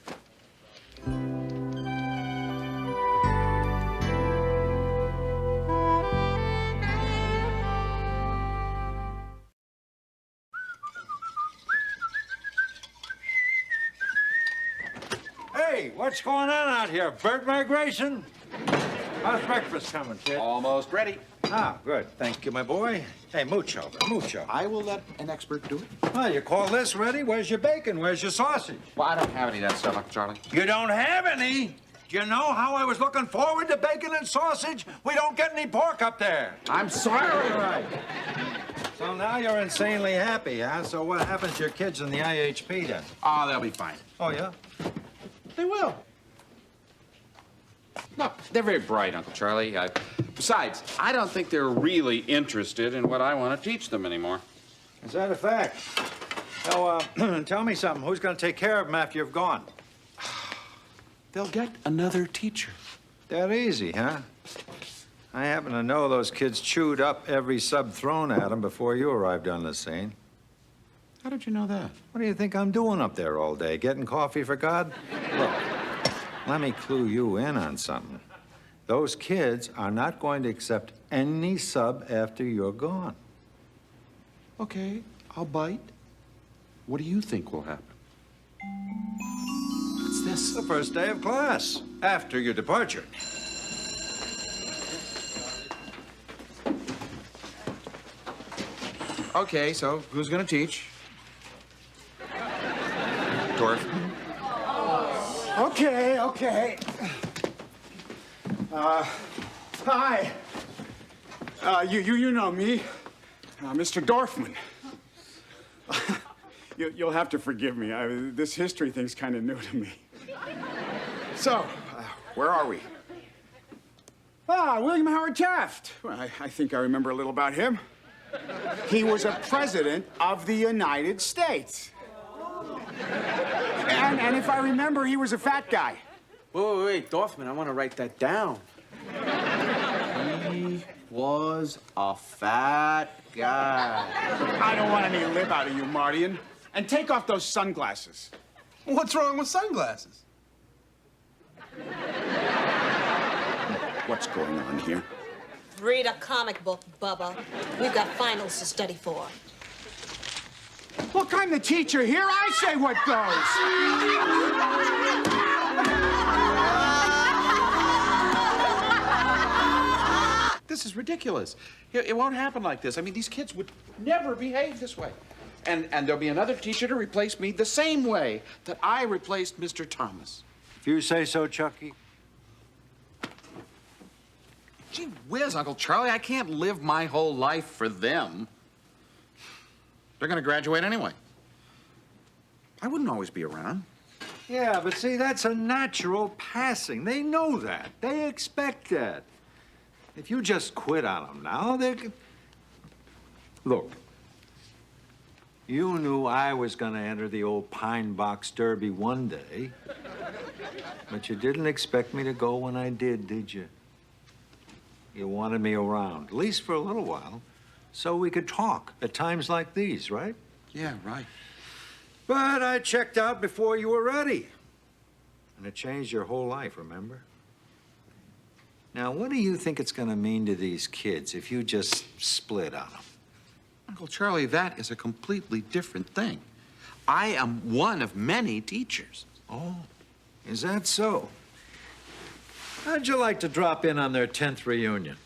[SPEAKER 9] Hey, what's going on out here? Bird migration? How's breakfast coming, kid?
[SPEAKER 3] Almost ready.
[SPEAKER 9] Ah, good. Thank you, my boy. Hey, mucho.
[SPEAKER 3] I will let an expert do it.
[SPEAKER 9] Well, you call this ready? Where's your bacon? Where's your sausage?
[SPEAKER 3] Well, I don't have any of that stuff, Uncle Charlie.
[SPEAKER 9] You don't have any? Do you know how I was looking forward to bacon and sausage? We don't get any pork up there.
[SPEAKER 3] I'm sorry.
[SPEAKER 9] All right. So now you're insanely happy, huh? So what happens to your kids in the IHP then?
[SPEAKER 3] Oh, they'll be fine.
[SPEAKER 9] Oh, yeah?
[SPEAKER 3] They will. No, they're very bright, Uncle Charlie. Besides, I don't think they're really interested in what I want to teach them anymore.
[SPEAKER 9] Is that a fact? Now, tell me something. Who's going to take care of them after you've gone?
[SPEAKER 3] They'll get another teacher.
[SPEAKER 9] That easy, huh? I happen to know those kids chewed up every sub thrown at them before you arrived on the scene.
[SPEAKER 3] How did you know that?
[SPEAKER 9] What do you think I'm doing up there all day? Getting coffee for God? Look, let me clue you in on something. Those kids are not going to accept any sub after you're gone.
[SPEAKER 3] Okay, I'll bite. What do you think will happen?
[SPEAKER 9] What's this? The first day of class, after your departure.
[SPEAKER 3] Okay, so who's gonna teach? Dorfman?
[SPEAKER 17] Okay. Hi. You know me, Mr. Dorfman. You'll have to forgive me. This history thing's kind of new to me. So, where are we? William Howard Taft. Well, I think I remember a little about him. He was a president of the United States. And if I remember, he was a fat guy.
[SPEAKER 2] Wait, Dorfman, I want to write that down. He was a fat guy.
[SPEAKER 17] I don't want any lip out of you, Mardian. And take off those sunglasses.
[SPEAKER 2] What's wrong with sunglasses?
[SPEAKER 17] What's going on here?
[SPEAKER 6] Read a comic book, Bubba. We've got finals to study for.
[SPEAKER 17] Look, I'm the teacher here. I say what goes.
[SPEAKER 3] This is ridiculous. It won't happen like this. I mean, these kids would never behave this way. And there'll be another teacher to replace me the same way that I replaced Mr. Thomas.
[SPEAKER 9] If you say so, Chucky.
[SPEAKER 3] Gee whiz, Uncle Charlie, I can't live my whole life for them. They're gonna graduate anyway. I wouldn't always be around.
[SPEAKER 9] Yeah, but see, that's a natural passing. They know that. They expect that. If you just quit on them now, they could... Look, you knew I was going to enter the old Pine Box Derby one day, but you didn't expect me to go when I did you? You wanted me around, at least for a little while, so we could talk at times like these, right?
[SPEAKER 3] Yeah, right.
[SPEAKER 9] But I checked out before you were ready. And it changed your whole life, remember? Now, what do you think it's going to mean to these kids if you just split on them?
[SPEAKER 3] Uncle Charlie, that is a completely different thing. I am one of many teachers.
[SPEAKER 9] Oh, is that so? How'd you like to drop in on their 10th reunion?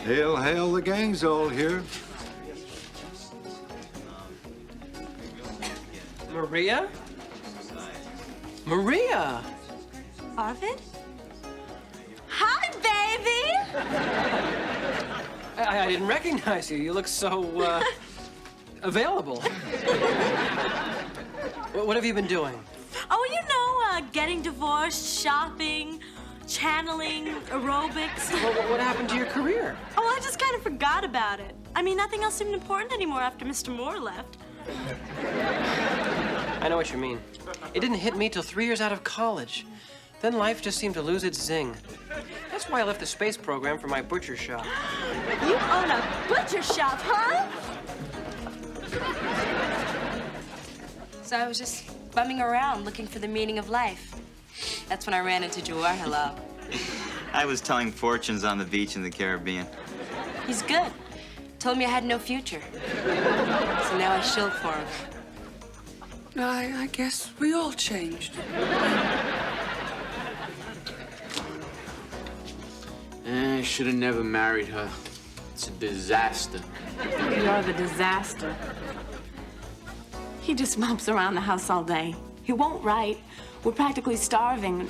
[SPEAKER 9] Hail, hail, the gang's all here.
[SPEAKER 5] Maria? Maria!
[SPEAKER 15] Arvid? Hi, baby!
[SPEAKER 5] I didn't recognize you. You look so, available. What have you been doing?
[SPEAKER 15] Oh, you know, getting divorced, shopping, channeling, aerobics.
[SPEAKER 5] What happened to your career?
[SPEAKER 15] Oh, I just kind of forgot about it. I mean, nothing else seemed important anymore after Mr. Moore left.
[SPEAKER 5] I know what you mean. It didn't hit me till 3 years out of college. Then life just seemed to lose its zing. That's why I left the space program for my butcher shop.
[SPEAKER 15] You own a butcher shop, huh?
[SPEAKER 18] So I was just bumming around looking for the meaning of life. That's when I ran into Jawaharlal.
[SPEAKER 4] I was telling fortunes on the beach in the Caribbean.
[SPEAKER 18] He's good. Told me I had no future. So now I shill for him.
[SPEAKER 12] I guess we all changed.
[SPEAKER 7] I should have never married her. It's a disaster.
[SPEAKER 20] You're the disaster. He just mopes around the house all day. He won't write. We're practically starving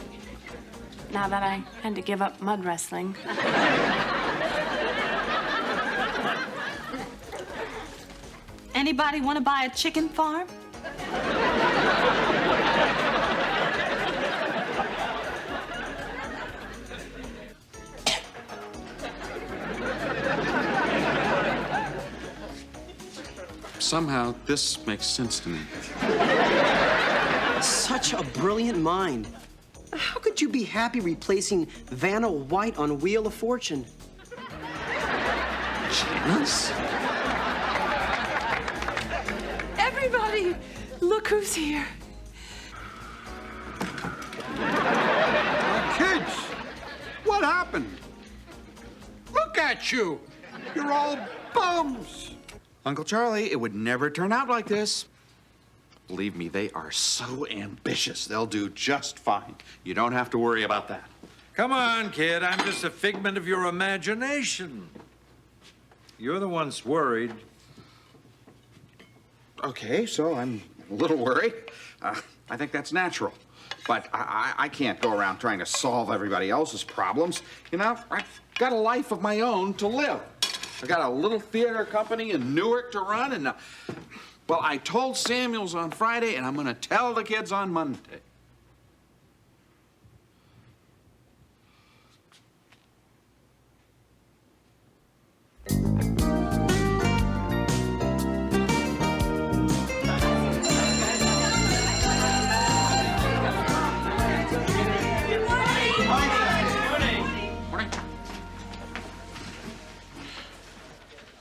[SPEAKER 20] now that I had to give up mud wrestling.
[SPEAKER 15] Anybody want to buy a chicken farm?
[SPEAKER 3] somehow this makes sense to me.
[SPEAKER 8] Such a brilliant mind. How could you be happy replacing Vanna White on Wheel of Fortune?
[SPEAKER 3] Janice?
[SPEAKER 20] Everybody, look who's here.
[SPEAKER 19] Kids, what happened? Look at you. You're all bums.
[SPEAKER 3] Uncle Charlie, it would never turn out like this. Believe me, they are so ambitious. They'll do just fine. You don't have to worry about that.
[SPEAKER 21] Come on, kid. I'm just a figment of your imagination. You're the one's worried.
[SPEAKER 3] Okay, so I'm a little worried. I think that's natural. But I can't go around trying to solve everybody else's problems. You know, I've got a life of my own to live. I got a little theater company in Newark to run, and well, I told Samuels on Friday, and I'm going to tell the kids on Monday.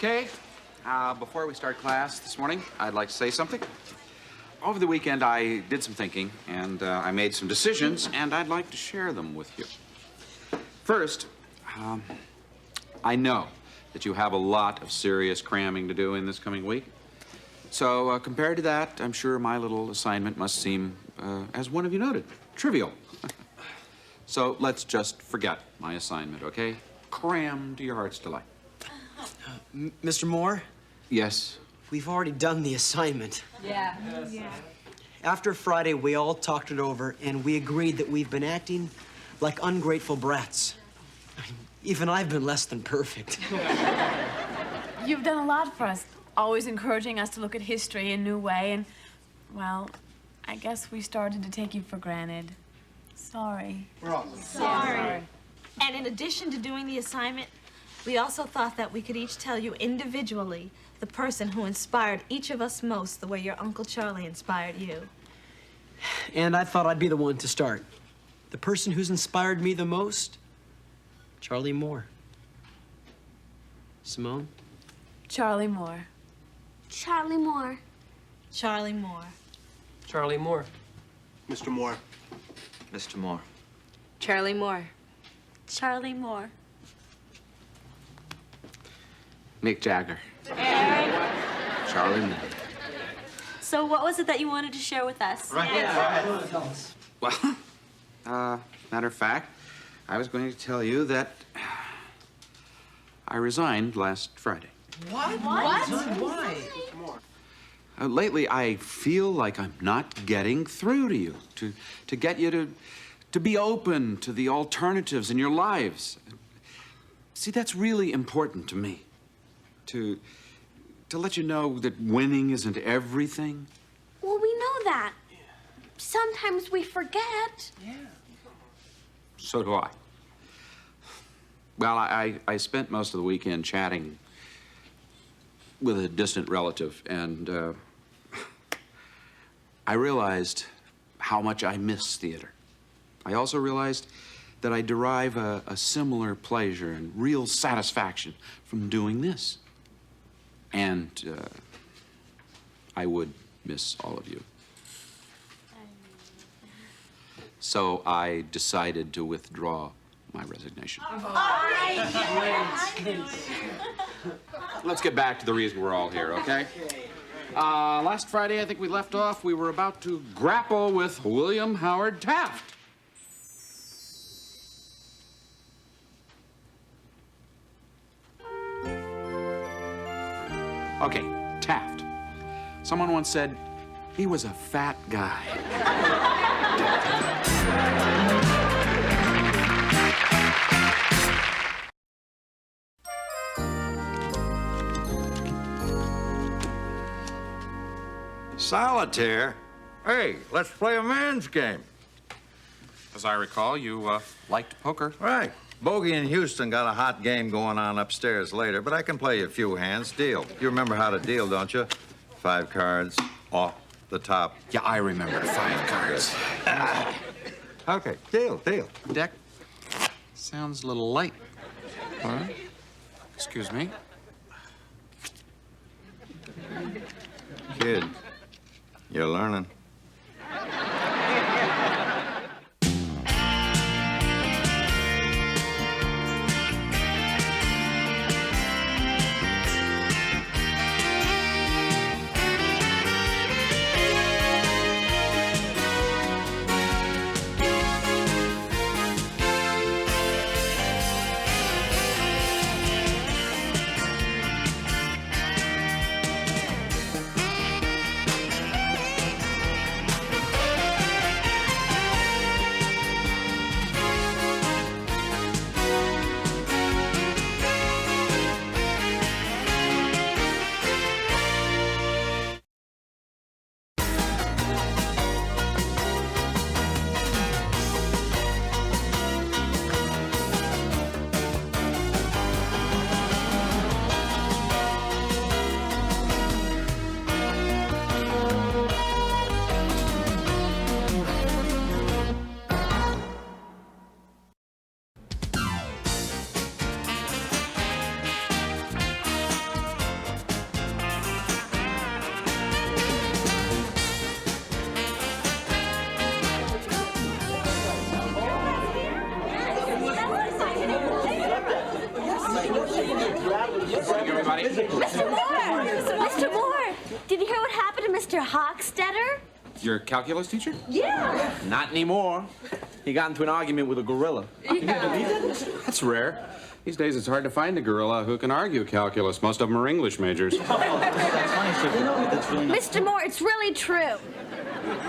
[SPEAKER 3] Okay, before we start class this morning, I'd like to say something. Over the weekend, I did some thinking, and I made some decisions, and I'd like to share them with you. First, I know that you have a lot of serious cramming to do in this coming week. So compared to that, I'm sure my little assignment must seem, as one of you noted, trivial. So let's just forget my assignment, okay? Cram to your heart's delight.
[SPEAKER 8] Mr. Moore?
[SPEAKER 3] Yes?
[SPEAKER 8] We've already done the assignment.
[SPEAKER 6] Yeah.
[SPEAKER 8] After Friday, we all talked it over, and we agreed that we've been acting like ungrateful brats. Even I've been less than perfect.
[SPEAKER 20] You've done a lot for us, always encouraging us to look at history in a new way, and, well, I guess we started to take you for granted. Sorry.
[SPEAKER 8] We're all
[SPEAKER 6] Sorry. And in addition to doing the assignment, we also thought that we could each tell you individually the person who inspired each of us most the way your Uncle Charlie inspired you.
[SPEAKER 8] And I thought I'd be the one to start. The person who's inspired me the most? Charlie Moore. Simone?
[SPEAKER 20] Charlie Moore.
[SPEAKER 1] Charlie Moore.
[SPEAKER 6] Charlie Moore.
[SPEAKER 5] Charlie Moore.
[SPEAKER 2] Mr. Moore.
[SPEAKER 4] Mr. Moore.
[SPEAKER 18] Charlie Moore.
[SPEAKER 20] Charlie Moore.
[SPEAKER 7] Mick Jagger.
[SPEAKER 18] Eric.
[SPEAKER 7] Charlie Moore.
[SPEAKER 18] So what was it that you wanted to share with us?
[SPEAKER 3] Well, matter of fact, I was going to tell you that I resigned last Friday.
[SPEAKER 8] What?
[SPEAKER 6] Why?
[SPEAKER 3] Lately, I feel like I'm not getting through to you, to get you to be open to the alternatives in your lives. See, that's really important to me. To let you know that winning isn't everything.
[SPEAKER 1] Well, we know that. Sometimes we forget.
[SPEAKER 8] Yeah.
[SPEAKER 3] So do I. Well, I spent most of the weekend chatting with a distant relative, and I realized how much I miss theater. I also realized that I derive a similar pleasure and real satisfaction from doing this. And I would miss all of you. So I decided to withdraw my resignation. Let's get back to the reason we're all here, okay? Last Friday, I think we left off, we were about to grapple with William Howard Taft. Okay, Taft. Someone once said he was a fat guy.
[SPEAKER 21] Solitaire? Hey, let's play a man's game.
[SPEAKER 3] As I recall, you liked poker.
[SPEAKER 21] Right. Bogey and Houston got a hot game going on upstairs later, but I can play you a few hands. Deal. You remember how to deal, don't you?
[SPEAKER 13] 5 cards off the top.
[SPEAKER 3] Yeah, I remember 5 cards.
[SPEAKER 13] Okay, deal.
[SPEAKER 3] Deck sounds a little light. Huh? Excuse me.
[SPEAKER 13] Kid, you're learning.
[SPEAKER 1] Mr. Moore, did you hear what happened to Mr. Hochstetter?
[SPEAKER 3] Your calculus teacher?
[SPEAKER 1] Yeah.
[SPEAKER 7] Not anymore. He got into an argument with a gorilla.
[SPEAKER 3] That's rare. These days, it's hard to find a gorilla who can argue calculus. Most of them are English majors.
[SPEAKER 1] Mr. Moore, it's really true.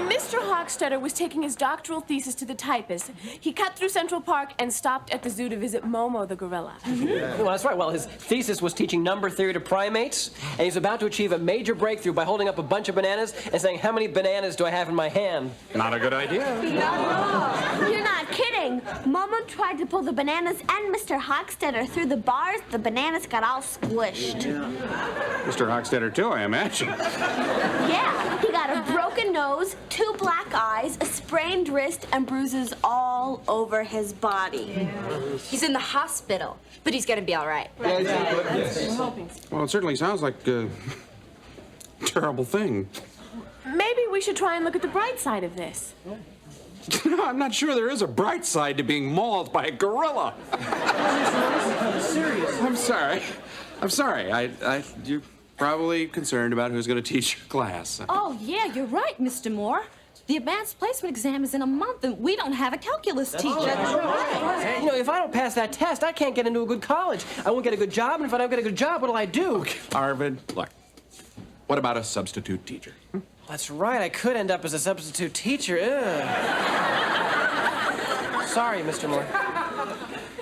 [SPEAKER 20] Mr. Hochstetter was taking his doctoral thesis to the typist. He cut through Central Park and stopped at the zoo to visit Momo the gorilla.
[SPEAKER 5] Well, that's right. Well, his thesis was teaching number theory to primates, and he's about to achieve a major breakthrough by holding up a bunch of bananas and saying, "How many bananas do I have in my hand?"
[SPEAKER 3] Not a good idea.
[SPEAKER 1] You're not kidding. Momo tried to pull the bananas and Mr. Hochstetter through the bars. The bananas got all squished.
[SPEAKER 3] Mr. Hochstetter, too, I imagine.
[SPEAKER 1] Yeah, he got a broken nose, 2 black eyes, a sprained wrist, and bruises all over his body.
[SPEAKER 18] He's in the hospital, but he's gonna be all right.
[SPEAKER 3] Well, it certainly sounds like a terrible thing.
[SPEAKER 20] Maybe we should try and look at the bright side of this.
[SPEAKER 3] I'm not sure there is a bright side to being mauled by a gorilla. I'm sorry. You're probably concerned about who's going to teach your class.
[SPEAKER 6] Oh, yeah, you're right, Mr. Moore. The advanced placement exam is in a month, and we don't have a calculus teacher.
[SPEAKER 5] You know, if I don't pass that test, I can't get into a good college. I won't get a good job, and if I don't get a good job, what'll I do?
[SPEAKER 3] Okay, Arvid, look. What about a substitute teacher?
[SPEAKER 5] That's right, I could end up as a substitute teacher. Ugh. Sorry, Mr. Moore.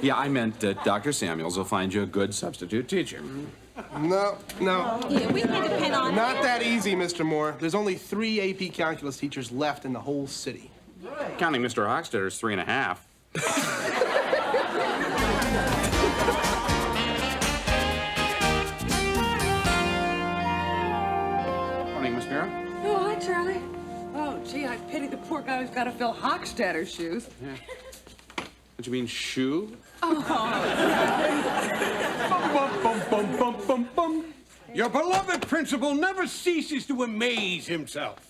[SPEAKER 3] Yeah, I meant that Dr. Samuels will find you a good substitute teacher.
[SPEAKER 2] No.
[SPEAKER 6] Yeah, we can depend on
[SPEAKER 2] Not that easy, Mr. Moore. There's only 3 AP calculus teachers left in the whole city.
[SPEAKER 3] Counting Mr. Hochstetter's 3.5. Morning, Miss Mira.
[SPEAKER 14] Oh, hi, Charlie. Oh, gee, I pity the poor guy who's got to fill Hochstetter's shoes.
[SPEAKER 3] Yeah. What you mean, shoe?
[SPEAKER 19] Your beloved principal never ceases to amaze himself.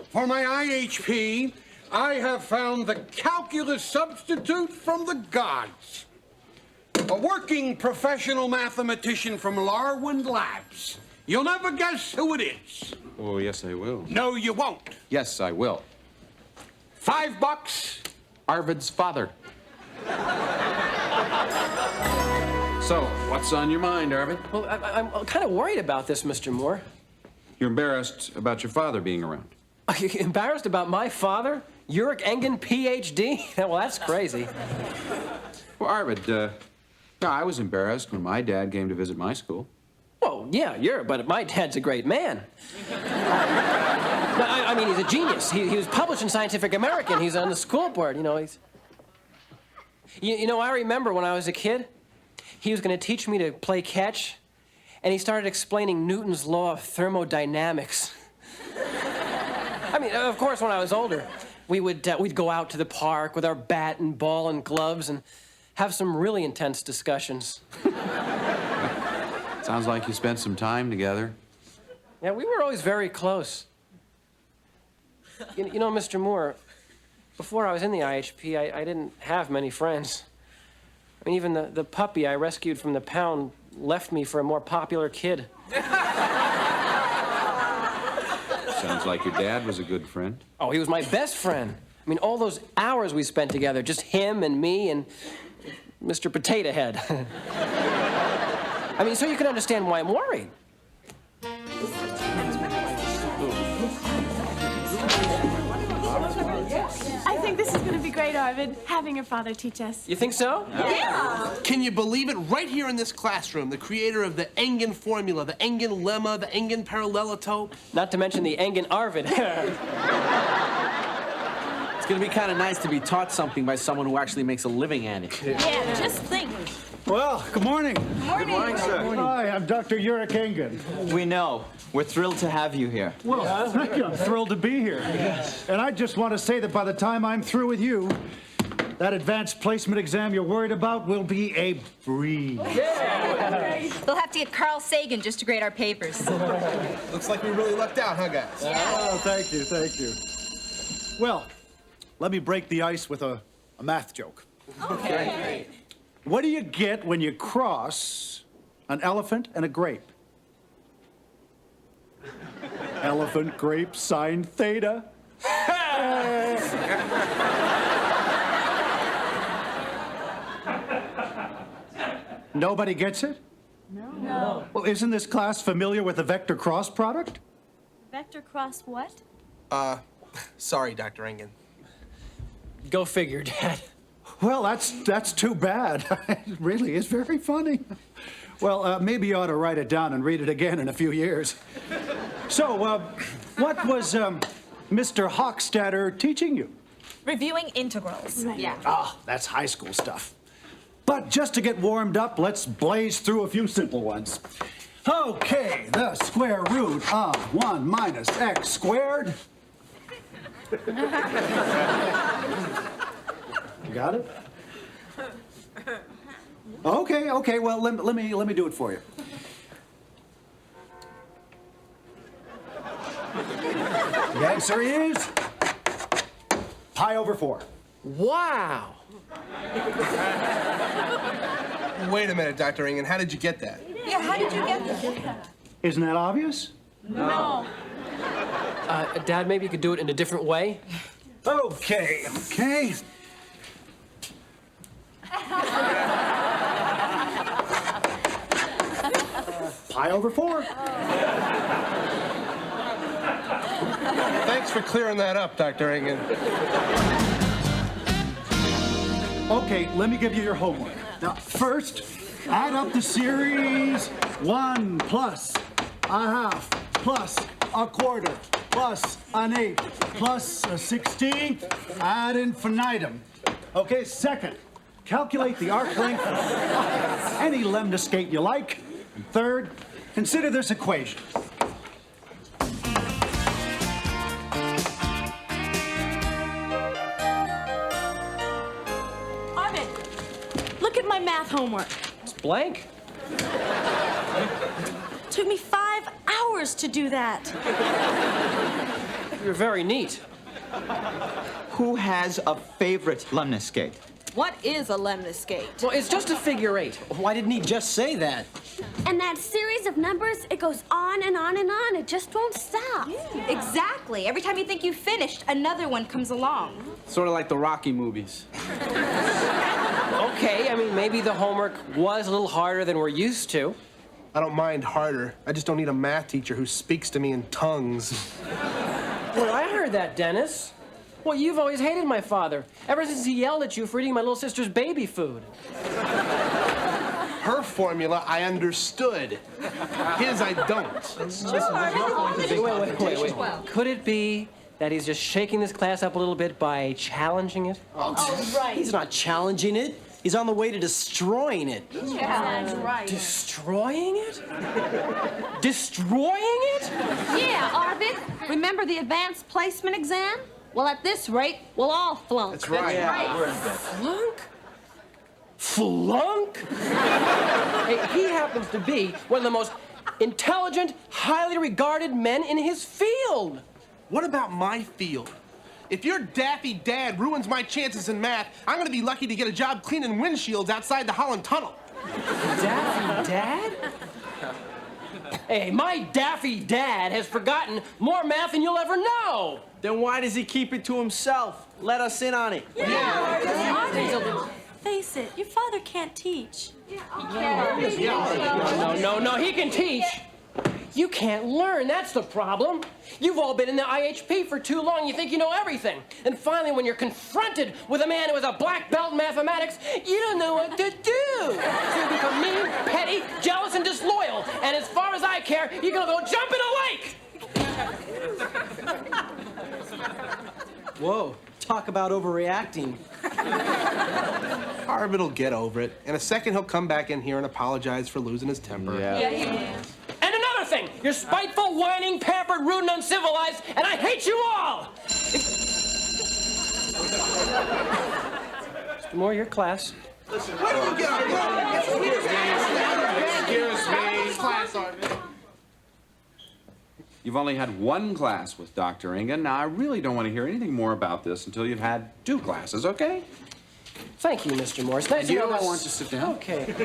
[SPEAKER 19] For my IHP, I have found the calculus substitute from the gods. A working professional mathematician from Larwind Labs. You'll never guess who it is.
[SPEAKER 3] Oh, yes, I will.
[SPEAKER 19] No, you won't.
[SPEAKER 3] Yes, I will.
[SPEAKER 19] $5.
[SPEAKER 3] Arvid's father. So, what's on your mind, Arvid?
[SPEAKER 5] Well, I'm kind of worried about this, Mr. Moore.
[SPEAKER 3] You're embarrassed about your father being around.
[SPEAKER 5] Are you embarrassed about my father? Ulrich Engen, Ph.D.? Well, that's crazy.
[SPEAKER 3] Well, Arvid, yeah, I was embarrassed when my dad came to visit my school.
[SPEAKER 5] Well, yeah, but my dad's a great man. I mean, he's a genius. He was published in Scientific American. He's on the school board, you know. You know, I remember when I was a kid, he was going to teach me to play catch, and he started explaining Newton's law of thermodynamics. I mean, of course, when I was older, we'd go out to the park with our bat and ball and gloves and have some really intense discussions.
[SPEAKER 3] Sounds like you spent some time together.
[SPEAKER 5] Yeah, we were always very close. You know, Mr. Moore, before I was in the IHP, I didn't have many friends. I mean, even the puppy I rescued from the pound left me for a more popular kid.
[SPEAKER 3] Sounds like your dad was a good friend.
[SPEAKER 5] Oh, he was my best friend. I mean, all those hours we spent together, just him and me and Mr. Potato Head. I mean, so you can understand why I'm worried.
[SPEAKER 15] I think this is going to be great, Arvid, having your father teach us.
[SPEAKER 5] You think so?
[SPEAKER 2] Yeah. Can you believe it? Right here in this classroom, the creator of the Engen formula, the Engen lemma, the Engen parallelotope.
[SPEAKER 5] Not to mention the Engen Arvid.
[SPEAKER 7] It's gonna be kind of nice to be taught something by someone who actually makes a living at it.
[SPEAKER 6] Yeah, just think.
[SPEAKER 11] Well, good morning.
[SPEAKER 4] Good morning, sir.
[SPEAKER 11] Hi, I'm Dr. Yurik Engen.
[SPEAKER 4] We know. We're thrilled to have you here.
[SPEAKER 11] Well, thank you. I'm thrilled to be here. Yes. And I just want to say that by the time I'm through with you, that advanced placement exam you're worried about will be a breeze.
[SPEAKER 22] They'll have to get Carl Sagan just to grade our papers.
[SPEAKER 2] Looks like we really lucked out, huh, guys?
[SPEAKER 11] Oh, thank you, thank you. Well, let me break the ice with a math joke.
[SPEAKER 22] Okay.
[SPEAKER 11] What do you get when you cross an elephant and a grape? Elephant, grape, sine theta. Nobody gets it?
[SPEAKER 15] No.
[SPEAKER 11] Well, isn't this class familiar with the vector cross product?
[SPEAKER 15] Vector cross what?
[SPEAKER 2] Sorry, Dr. Engen.
[SPEAKER 5] Go figure, Dad.
[SPEAKER 11] Well, that's too bad. It really is very funny. Well, maybe you ought to write it down and read it again in a few years. So, what was Mr. Hochstatter teaching you?
[SPEAKER 6] Reviewing integrals.
[SPEAKER 22] Right. Yeah.
[SPEAKER 11] Ah, that's high school stuff. But just to get warmed up, let's blaze through a few simple ones. Okay, the square root of 1 minus x squared. You got it? Okay, well, let me do it for you. The answer is pi over 4.
[SPEAKER 5] Wow.
[SPEAKER 2] Wait a minute, Dr. Engen. How did you get that?
[SPEAKER 6] Yeah, how did you get this?
[SPEAKER 11] Isn't that obvious?
[SPEAKER 6] No.
[SPEAKER 5] Dad, maybe you could do it in a different way?
[SPEAKER 11] Okay. Pi over 4.
[SPEAKER 2] Thanks for clearing that up, Dr. Engen.
[SPEAKER 11] Okay, let me give you your homework. Now, first, add up the series 1 plus a half plus a quarter plus an eighth plus a 16th ad infinitum. Okay, second, calculate the arc length of any lemniscate you like. And third, consider this equation.
[SPEAKER 6] Arvid, look at my math homework.
[SPEAKER 5] It's blank.
[SPEAKER 6] Took me 5 hours to do that.
[SPEAKER 5] You're very neat.
[SPEAKER 4] Who has a favorite lemniscate?
[SPEAKER 6] What is a lemniscate?
[SPEAKER 5] Well, it's just a figure 8.
[SPEAKER 8] Why didn't he just say that?
[SPEAKER 1] And that series of numbers, it goes on and on and on. It just won't stop.
[SPEAKER 22] Exactly. Every time you think you've finished, another one comes along.
[SPEAKER 7] Sort of like the Rocky movies.
[SPEAKER 5] Okay, I mean, maybe the homework was a little harder than we're used to.
[SPEAKER 2] I don't mind harder. I just don't need a math teacher who speaks to me in tongues.
[SPEAKER 5] Well, I heard that, Dennis. Well, you've always hated my father, ever since he yelled at you for eating my little sister's baby food.
[SPEAKER 2] Her formula, I understood. His, I don't.
[SPEAKER 5] Wait. Could it be that he's just shaking this class up a little bit by challenging it?
[SPEAKER 8] Right. He's not challenging it. He's on the way to destroying it.
[SPEAKER 1] Yeah, that's right.
[SPEAKER 5] Destroying it? Destroying it?
[SPEAKER 22] Yeah, Arvid. Remember the advanced placement exam? Well, at this rate, we'll all flunk.
[SPEAKER 7] That's right.
[SPEAKER 5] Flunk? Flunk? Hey, he happens to be one of the most intelligent, highly regarded men in his field.
[SPEAKER 2] What about my field? If your daffy dad ruins my chances in math, I'm gonna be lucky to get a job cleaning windshields outside the Holland Tunnel.
[SPEAKER 5] Daffy Dad? Hey, my Daffy Dad has forgotten more math than you'll ever know.
[SPEAKER 8] Then why does he keep it to himself? Let us in on it.
[SPEAKER 15] Face it, your father can't teach.
[SPEAKER 5] No, he can teach. You can't learn, that's the problem. You've all been in the IHP for too long, you think you know everything. And finally, when you're confronted with a man who has a black belt in mathematics, you don't know what to do. So you become mean, petty, jealous, and disloyal. And as far as I care, you're gonna go jump in a lake!
[SPEAKER 8] Whoa, talk about overreacting.
[SPEAKER 2] Arvid will get over it. In a second, he'll come back in here and apologize for losing his temper.
[SPEAKER 5] And another thing, you're spiteful, whining, pampered, rude, and uncivilized, and I hate you all! Mr. Moore, your class.
[SPEAKER 2] Listen, where do you get our Excuse me. Class, Arvid.
[SPEAKER 3] You've only had one class with Dr. Ingen. Now, I really don't want to hear anything more about this until you've had 2 classes, okay?
[SPEAKER 5] Thank you, Mr. Moore. It's nice to
[SPEAKER 3] You
[SPEAKER 5] know
[SPEAKER 3] don't
[SPEAKER 5] this.
[SPEAKER 3] want to sit down?
[SPEAKER 5] Okay.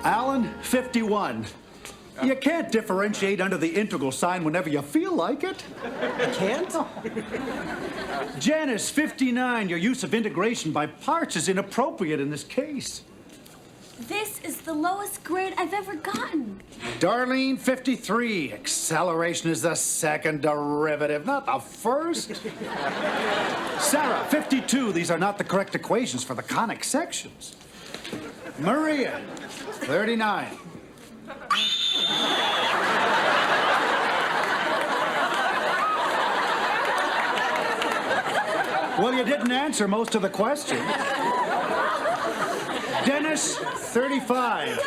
[SPEAKER 11] Alan, 51. You can't differentiate under the integral sign whenever you feel like it.
[SPEAKER 8] Can't?
[SPEAKER 11] Janice, 59. Your use of integration by parts is inappropriate in this case.
[SPEAKER 1] This is the lowest grade I've ever gotten.
[SPEAKER 11] Darlene, 53. Acceleration is the second derivative, not the first. Sarah, 52. These are not the correct equations for the conic sections. Maria, 39. Well, you didn't answer most of the questions. Dennis, 35.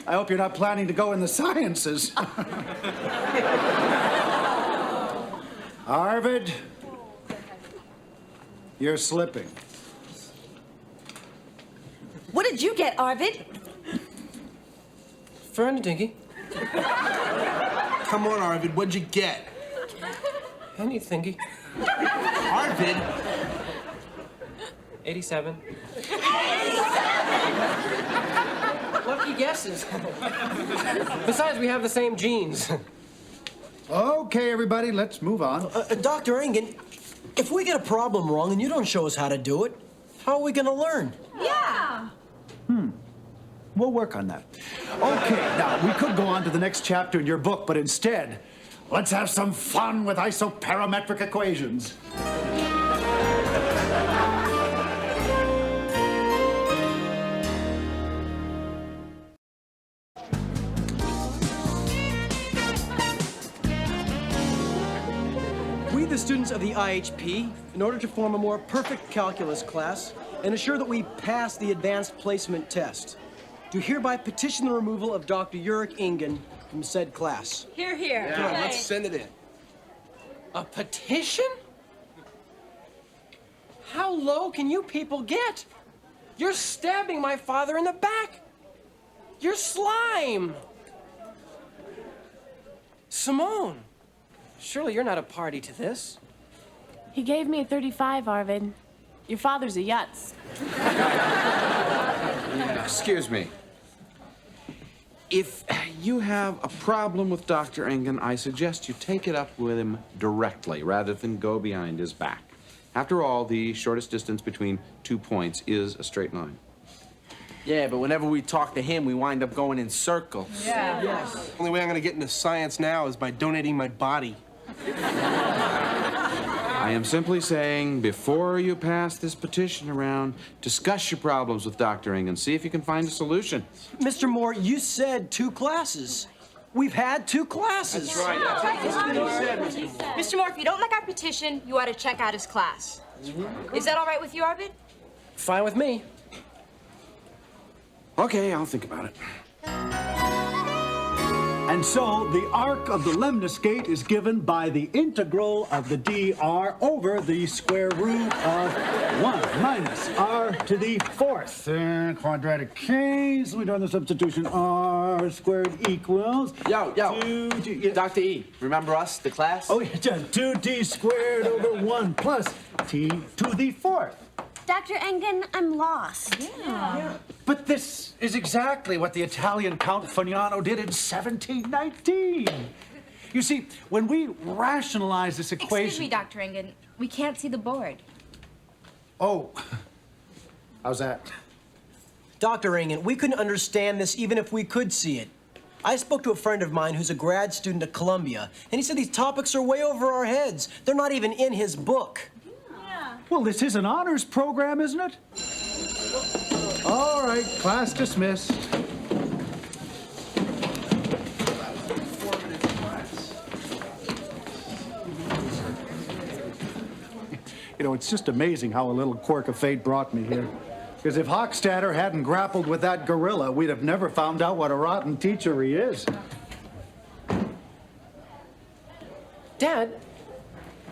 [SPEAKER 11] I hope you're not planning to go in the sciences. Arvid, you're slipping.
[SPEAKER 22] What did you get, Arvid?
[SPEAKER 5] Fern and Dinky.
[SPEAKER 2] Come on, Arvid, what'd you get?
[SPEAKER 5] Henny Thingy.
[SPEAKER 2] Arvid?
[SPEAKER 5] 87. Lucky guesses. Besides, we have the same genes.
[SPEAKER 11] Okay, everybody, let's move on.
[SPEAKER 8] Dr. Ingen, if we get a problem wrong and you don't show us how to do it, how are we gonna learn?
[SPEAKER 22] Yeah.
[SPEAKER 11] We'll work on that. Okay, now, we could go on to the next chapter in your book, but instead, let's have some fun with isoparametric equations.
[SPEAKER 8] We, the students of the IHP, in order to form a more perfect calculus class and assure that we pass the advanced placement test, do hereby petition the removal of Dr. Ulrich Ingen from said class.
[SPEAKER 22] Here, here.
[SPEAKER 2] Come on, let's send it in.
[SPEAKER 5] A petition? How low can you people get? You're stabbing my father in the back. You're slime. Simone, surely you're not a party to this.
[SPEAKER 20] He gave me a 35, Arvid. Your father's a Yutz.
[SPEAKER 3] Excuse me. If you have a problem with Dr. Ingen, I suggest you take it up with him directly rather than go behind his back. After all, the shortest distance between 2 points is a straight line.
[SPEAKER 7] Yeah, but whenever we talk to him, we wind up going in circles.
[SPEAKER 22] Yeah.
[SPEAKER 2] Yes. Only way I'm gonna get into science now is by donating my body.
[SPEAKER 3] I am simply saying, before you pass this petition around, discuss your problems with Dr. Ingen and see if you can find a solution.
[SPEAKER 8] Mr. Moore, you said 2 classes. We've had 2 classes.
[SPEAKER 5] That's right.
[SPEAKER 18] Mr. Moore, if you don't like our petition, you ought to check out his class. Is that all right with you, Arvid?
[SPEAKER 5] Fine with me.
[SPEAKER 11] Okay, I'll think about it. And so the arc of the lemniscate is given by the integral of the dr over the square root of 1 minus r to the 4th. Quadratic case, we do the substitution r squared equals...
[SPEAKER 7] Yo, Dr. E, remember us, the class?
[SPEAKER 11] Oh, yeah, just 2t squared over 1 plus t to the 4th.
[SPEAKER 1] Dr. Engen, I'm lost.
[SPEAKER 11] Yeah. But this is exactly what the Italian Count Fagnano did in 1719. You see, when we rationalize this equation...
[SPEAKER 18] Excuse me, Dr. Engen. We can't see the board.
[SPEAKER 11] Oh, how's that?
[SPEAKER 8] Dr. Engen, we couldn't understand this even if we could see it. I spoke to a friend of mine who's a grad student at Columbia, and he said these topics are way over our heads. They're not even in his book.
[SPEAKER 11] Well, this is an honors program, isn't it? All right, class dismissed. You know, it's just amazing how a little quirk of fate brought me here. Because if Hochstadter hadn't grappled with that gorilla, we'd have never found out what a rotten teacher he is.
[SPEAKER 5] Dad,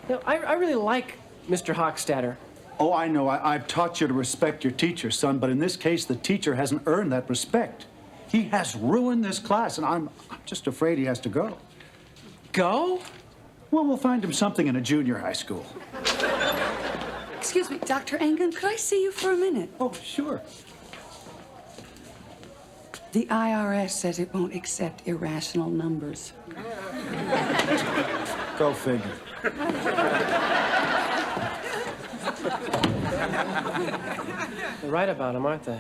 [SPEAKER 5] you know, I really like Mr. Hochstadter.
[SPEAKER 11] Oh, I know. I've taught you to respect your teacher, son, but in this case, the teacher hasn't earned that respect. He has ruined this class, and I'm just afraid he has to go.
[SPEAKER 5] Go?
[SPEAKER 11] Well, we'll find him something in a junior high school.
[SPEAKER 14] Excuse me, Dr. Engen, could I see you for a minute?
[SPEAKER 11] Oh, sure.
[SPEAKER 14] The IRS says it won't accept irrational numbers.
[SPEAKER 11] Go figure.
[SPEAKER 5] They're right about him, aren't they?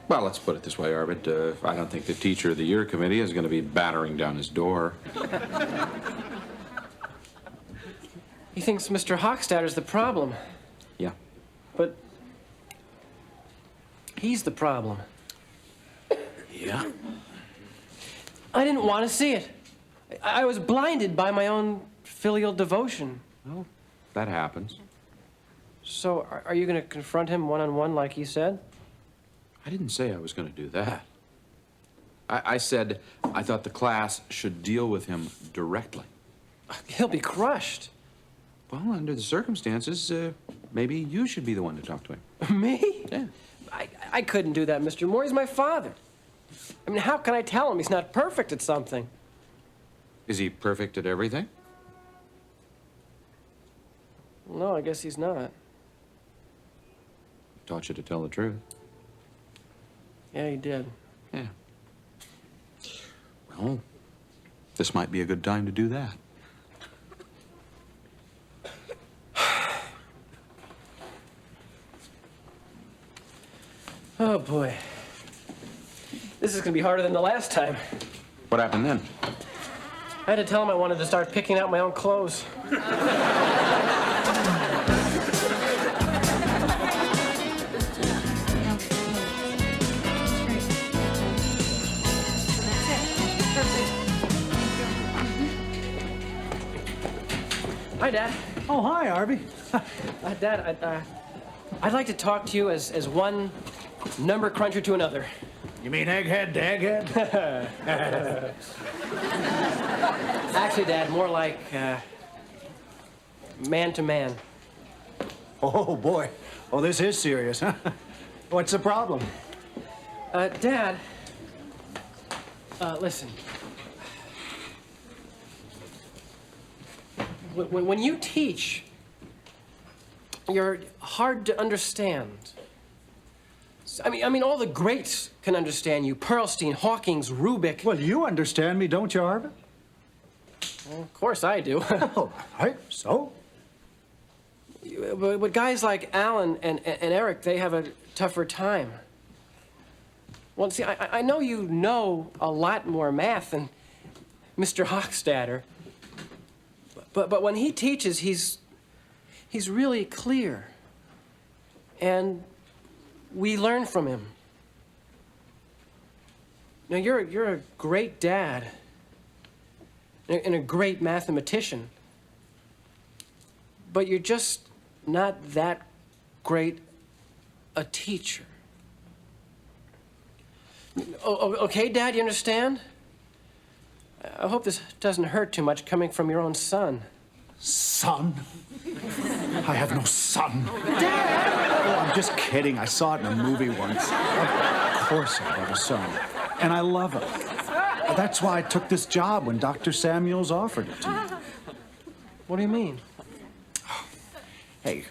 [SPEAKER 3] Well, let's put it this way, Arvid. I don't think the Teacher of the Year committee is going to be battering down his door.
[SPEAKER 5] He thinks Mr. Hochstadter's the problem.
[SPEAKER 3] Yeah.
[SPEAKER 5] But he's the problem.
[SPEAKER 3] Yeah.
[SPEAKER 5] I didn't want to see it. I was blinded by my own filial devotion.
[SPEAKER 3] Well, that happens.
[SPEAKER 5] So, are you going to confront him one-on-one like he said?
[SPEAKER 3] I didn't say I was going to do that. I said I thought the class should deal with him directly.
[SPEAKER 5] He'll be crushed.
[SPEAKER 3] Well, under the circumstances, maybe you should be the one to talk to him.
[SPEAKER 5] Me?
[SPEAKER 3] Yeah.
[SPEAKER 5] I couldn't do that, Mr. Moore. He's my father. I mean, how can I tell him he's not perfect at something?
[SPEAKER 3] Is he perfect at everything?
[SPEAKER 5] No, I guess he's not.
[SPEAKER 3] Taught you to tell the truth.
[SPEAKER 5] Yeah, he did.
[SPEAKER 3] Yeah. Well, this might be a good time to do that.
[SPEAKER 5] Oh, boy. This is gonna be harder than the last time.
[SPEAKER 3] What happened then?
[SPEAKER 5] I had to tell him I wanted to start picking out my own clothes. Hi, Dad.
[SPEAKER 11] Oh, hi, Arby.
[SPEAKER 5] Dad, I'd like to talk to you as one number cruncher to another.
[SPEAKER 11] You mean egghead to egghead?
[SPEAKER 5] Actually, Dad, more like man to man.
[SPEAKER 11] Oh, boy. Oh, this is serious, huh? What's the problem?
[SPEAKER 5] Dad, listen. When you teach, you're hard to understand. I mean, all the greats can understand you. Pearlstein, Hawkins, Rubik.
[SPEAKER 11] Well, you understand me, don't you, Arvid?
[SPEAKER 5] Well, of course I do.
[SPEAKER 11] Oh, right, so?
[SPEAKER 5] But guys like Alan and Eric, they have a tougher time. Well, see, I know you know a lot more math than Mr. Hochstadter. But when he teaches, he's really clear. And we learn from him. Now, you're a great dad. and a great mathematician. But you're just not that great a teacher. Okay, Dad, you understand? I hope this doesn't hurt too much coming from your own son.
[SPEAKER 11] Son? I have no son. Dad! Oh, I'm just kidding. I saw it in a movie once. Of course I have a son. And I love him. That's why I took this job when Dr. Samuels offered it to me.
[SPEAKER 5] What do you mean?
[SPEAKER 11] Hey,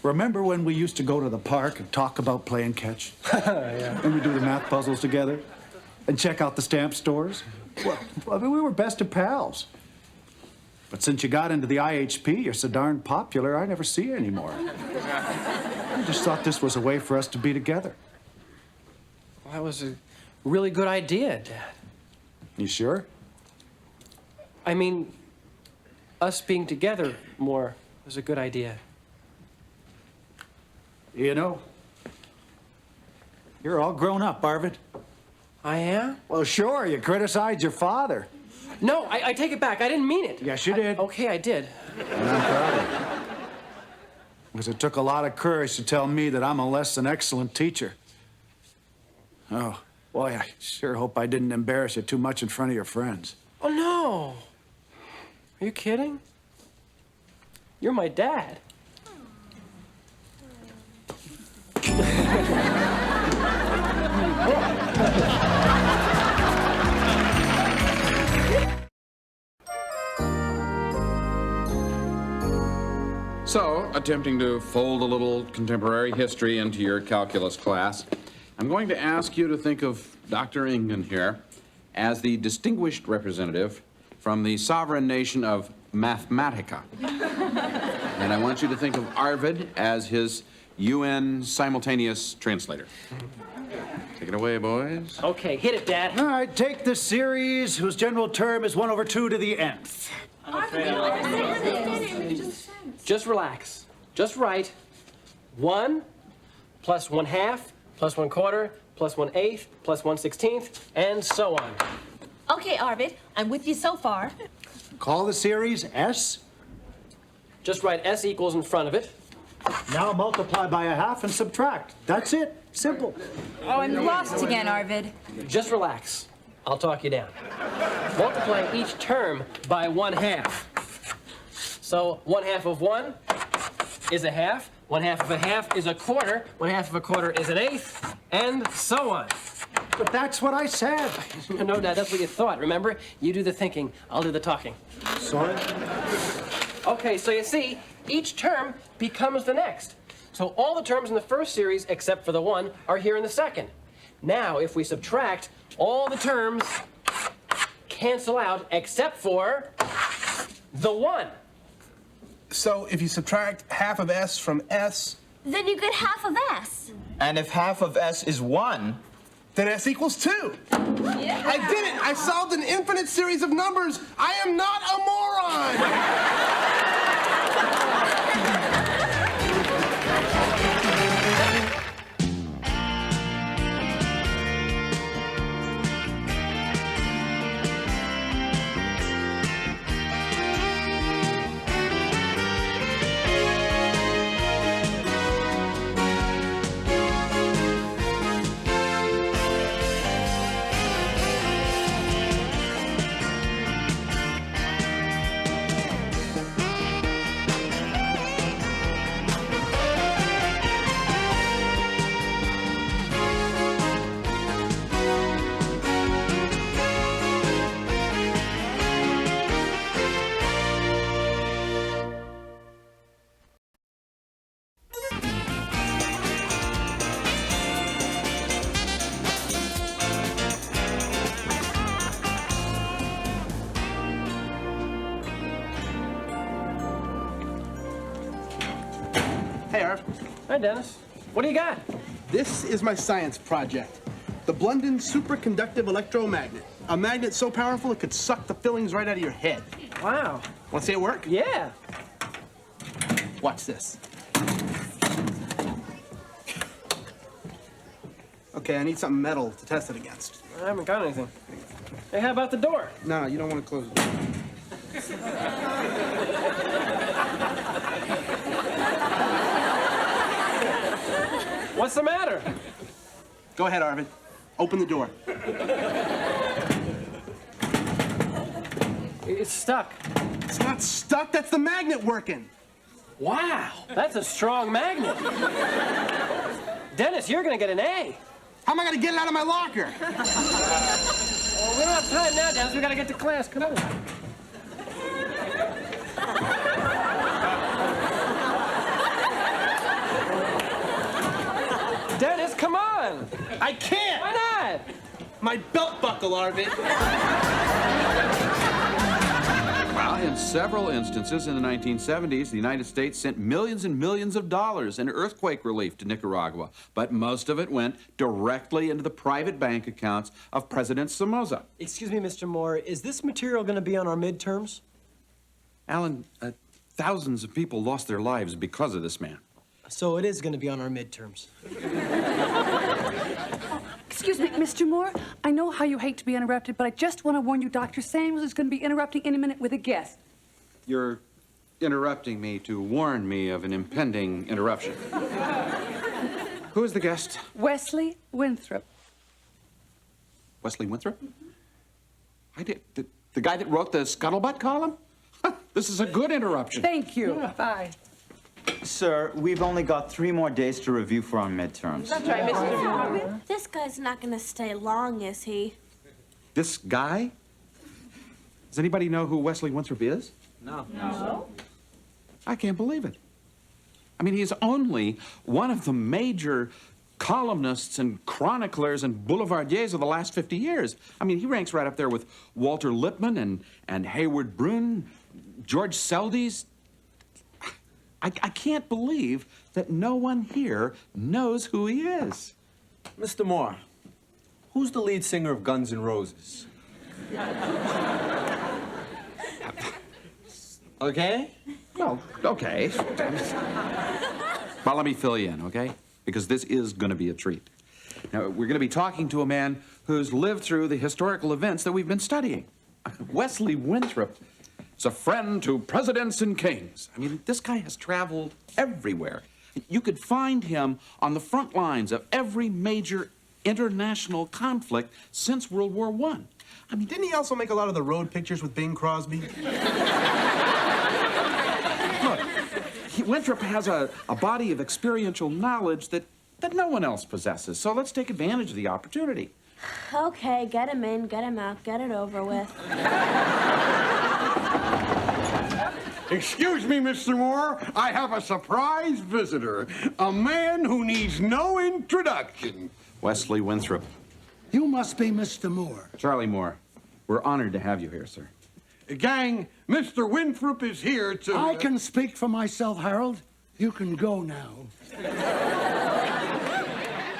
[SPEAKER 11] remember when we used to go to the park and talk about playing catch?
[SPEAKER 5] Yeah.
[SPEAKER 11] And we do the math puzzles together? And check out the stamp stores? Well, I mean, we were best of pals. But since you got into the IHP, you're so darn popular, I never see you anymore. I just thought this was a way for us to be together.
[SPEAKER 5] Well, that was a really good idea, Dad.
[SPEAKER 11] You sure?
[SPEAKER 5] I mean, us being together more was a good idea.
[SPEAKER 11] You know, you're all grown up, Arvid.
[SPEAKER 5] I am?
[SPEAKER 11] Well, sure, you criticized your father.
[SPEAKER 5] No, I take it back. I didn't mean it.
[SPEAKER 11] Yes, you did.
[SPEAKER 5] Okay, I did.
[SPEAKER 11] And I'm proud of you. Because it took a lot of courage to tell me that I'm a less than excellent teacher. Oh, boy, I sure hope I didn't embarrass you too much in front of your friends.
[SPEAKER 5] Oh, no. Are you kidding? You're my dad.
[SPEAKER 3] So, attempting to fold a little contemporary history into your calculus class, I'm going to ask you to think of Dr. Ingen here as the distinguished representative from the sovereign nation of Mathematica. And I want you to think of Arvid as his UN simultaneous translator. Take it away, boys.
[SPEAKER 5] Okay, hit it, Dad.
[SPEAKER 11] All right, take the series whose general term is 1/2 to the nth.
[SPEAKER 5] Just relax. Just write 1 plus 1/2 plus 1/4 plus 1/8 plus 1/16, and so on.
[SPEAKER 22] Okay, Arvid, I'm with you so far.
[SPEAKER 11] Call the series S.
[SPEAKER 5] Just write S equals in front of it.
[SPEAKER 11] Now multiply by 1/2 and subtract. That's it. Simple.
[SPEAKER 10] Oh, I'm lost again, Arvid.
[SPEAKER 5] Just relax. I'll talk you down. Multiply each term by 1/2. So 1/2 of 1 is 1/2. 1/2 of 1/2 is 1/4. 1/2 of 1/4 is 1/8, and so on.
[SPEAKER 11] But that's what I said.
[SPEAKER 5] No, Dad, that's what you thought. Remember? You do the thinking. I'll do the talking.
[SPEAKER 11] Sorry?
[SPEAKER 5] Okay, so you see, each term becomes the next. So all the terms in the first series, except for the 1, are here in the second. Now, if we subtract, all the terms cancel out except for the 1.
[SPEAKER 2] So if you subtract half of S from S,
[SPEAKER 1] Then you get half of S.
[SPEAKER 4] And if half of S is 1,
[SPEAKER 2] then S equals 2.
[SPEAKER 1] Yeah.
[SPEAKER 2] I did it! I solved an infinite series of numbers! I am not a moron! Hey, Arv.
[SPEAKER 5] Hi, Dennis. What do you got?
[SPEAKER 2] This is my science project. The Blunden Superconductive Electromagnet. A magnet so powerful it could suck the fillings right out of your head.
[SPEAKER 5] Wow.
[SPEAKER 2] Want to see it work?
[SPEAKER 5] Yeah.
[SPEAKER 2] Watch this. Okay, I need something metal to test it against.
[SPEAKER 5] I haven't got anything. Hey, how about the door?
[SPEAKER 2] No, you don't want to close it.
[SPEAKER 5] What's the matter?
[SPEAKER 2] Go ahead, Arvid. Open the door.
[SPEAKER 5] It's stuck.
[SPEAKER 2] It's not stuck. That's the magnet working.
[SPEAKER 5] Wow, that's a strong magnet. Dennis, you're gonna get an A.
[SPEAKER 2] How am I gonna get it out of my locker?
[SPEAKER 5] Well, we don't have time now, Dennis. We gotta get to class. Come on. Dennis, come on.
[SPEAKER 2] I can't.
[SPEAKER 5] Why not?
[SPEAKER 2] My belt buckle, Arvid.
[SPEAKER 3] Well, in several instances in the 1970s, the United States sent millions and millions of dollars in earthquake relief to Nicaragua, but most of it went directly into the private bank accounts of President Somoza.
[SPEAKER 8] Excuse me, Mr. Moore, is this material going to be on our midterms?
[SPEAKER 3] Alan, thousands of people lost their lives because of this man.
[SPEAKER 8] So it is going to be on our midterms.
[SPEAKER 12] Excuse me, Mr. Moore. I know how you hate to be interrupted, but I just want to warn you, Dr. Samuels is going to be interrupting any minute with a guest.
[SPEAKER 3] You're interrupting me to warn me of an impending interruption. Who is the guest?
[SPEAKER 12] Wesley Winthrop.
[SPEAKER 3] Wesley Winthrop? I did. The guy that wrote the Scuttlebutt column? This is a good interruption.
[SPEAKER 12] Thank you.
[SPEAKER 4] Yeah.
[SPEAKER 12] Bye.
[SPEAKER 4] Sir, we've only got 3 more days to review for our midterms.
[SPEAKER 12] That's right, Mr. Moore.
[SPEAKER 1] This guy's not gonna stay long, is he?
[SPEAKER 3] This guy? Does anybody know who Wesley Winthrop is?
[SPEAKER 7] No.
[SPEAKER 3] I can't believe it. I mean, he's only one of the major columnists and chroniclers and boulevardiers of the last 50 years. I mean, he ranks right up there with Walter Lippmann and Hayward Brune, George Seldes. I can't believe that no one here knows who he is.
[SPEAKER 7] Mr. Moore, who's the lead singer of Guns N' Roses? Okay?
[SPEAKER 3] Well, okay. Well, let me fill you in, okay? Because this is going to be a treat. Now, we're going to be talking to a man who's lived through the historical events that we've been studying. Wesley Winthrop is a friend to presidents and kings. I mean, this guy has traveled everywhere. You could find him on the front lines of every major international conflict since World War I.
[SPEAKER 2] I mean, didn't he also make a lot of the road pictures with Bing Crosby?
[SPEAKER 3] Look, Winthrop has a body of experiential knowledge that no one else possesses. So let's take advantage of the opportunity.
[SPEAKER 1] Okay, get him in, get him out, get it over with.
[SPEAKER 19] Excuse me, Mr. Moore. I have a surprise visitor. A man who needs no introduction.
[SPEAKER 3] Wesley Winthrop.
[SPEAKER 11] You must be Mr. Moore.
[SPEAKER 3] Charlie Moore. We're honored to have you here, sir.
[SPEAKER 19] Gang, Mr. Winthrop is here to...
[SPEAKER 11] I can speak for myself, Harold. You can go now.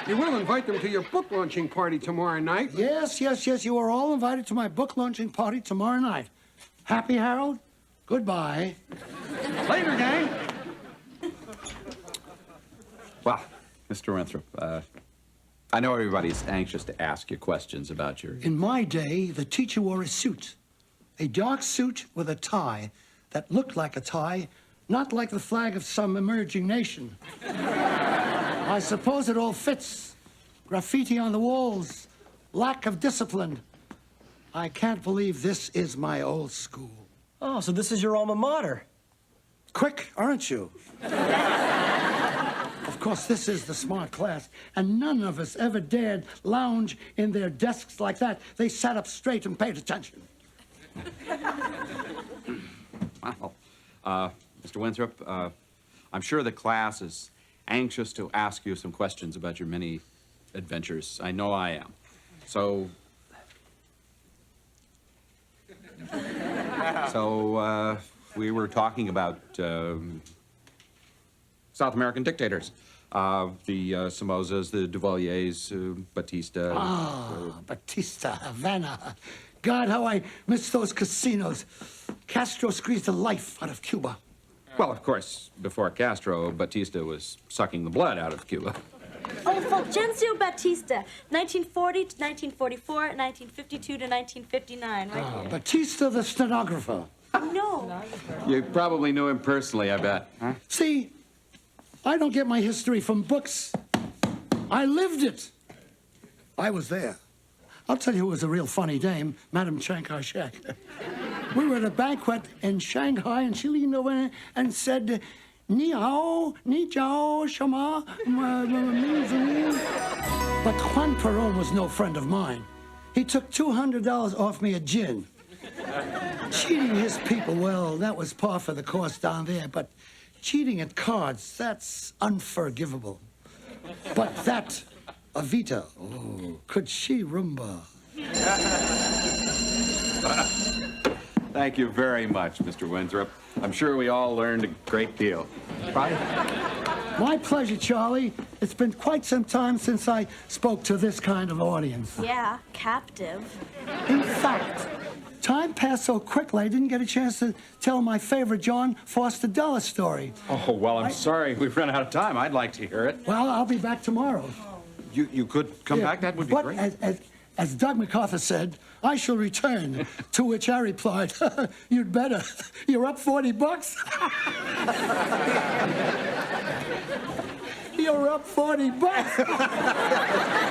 [SPEAKER 19] You will invite them to your book launching party tomorrow night.
[SPEAKER 11] Yes. You are all invited to my book launching party tomorrow night. Happy, Harold? Goodbye.
[SPEAKER 19] Later, gang.
[SPEAKER 3] Well, Mr. Winthrop, I know everybody's anxious to ask you questions about your...
[SPEAKER 11] In my day, the teacher wore a suit. A dark suit with a tie that looked like a tie, not like the flag of some emerging nation. I suppose it all fits. Graffiti on the walls, lack of discipline. I can't believe this is my old school.
[SPEAKER 8] Oh, so this is your alma mater.
[SPEAKER 11] Quick, aren't you? Of course, this is the smart class, and none of us ever dared lounge in their desks like that. They sat up straight and paid attention.
[SPEAKER 3] Wow. Mr. Winthrop, I'm sure the class is anxious to ask you some questions about your many adventures. I know I am. So... we were talking about South American dictators. The Somozas, the Duvaliers, Batista.
[SPEAKER 11] Batista, Havana. God, how I miss those casinos. Castro squeezed the life out of Cuba.
[SPEAKER 3] Well, of course, before Castro, Batista was sucking the blood out of Cuba.
[SPEAKER 1] Oh, Fulgencio Batista, 1940 to 1944, 1952 to 1959, right here.
[SPEAKER 11] Batista, the stenographer.
[SPEAKER 1] No.
[SPEAKER 3] You probably knew him personally, I bet, huh?
[SPEAKER 11] See, I don't get my history from books. I lived it. I was there. I'll tell you who was a real funny dame, Madame Chiang Kai-shek. We were at a banquet in Shanghai, and she leaned over and said, Ni hao, ni jiao, shama, but Juan Perón was no friend of mine. He took $200 off me a gin. Cheating his people, well, that was par for the course down there, but cheating at cards, that's unforgivable. But that Evita, oh, could she rumba?
[SPEAKER 3] Thank you very much, Mr. Winthrop. I'm sure we all learned a great deal. Right?
[SPEAKER 11] My pleasure, Charlie. It's been quite some time since I spoke to this kind of audience.
[SPEAKER 1] Yeah, captive.
[SPEAKER 11] In fact, time passed so quickly I didn't get a chance to tell my favorite John Foster Dulles story.
[SPEAKER 3] Oh, well, I'm sorry we've run out of time. I'd like to hear it.
[SPEAKER 11] Well, I'll be back tomorrow.
[SPEAKER 3] You could come back? That would be great.
[SPEAKER 11] As Doug MacArthur said, I shall return, to which I replied, you'd better. You're up $40. You're up $40.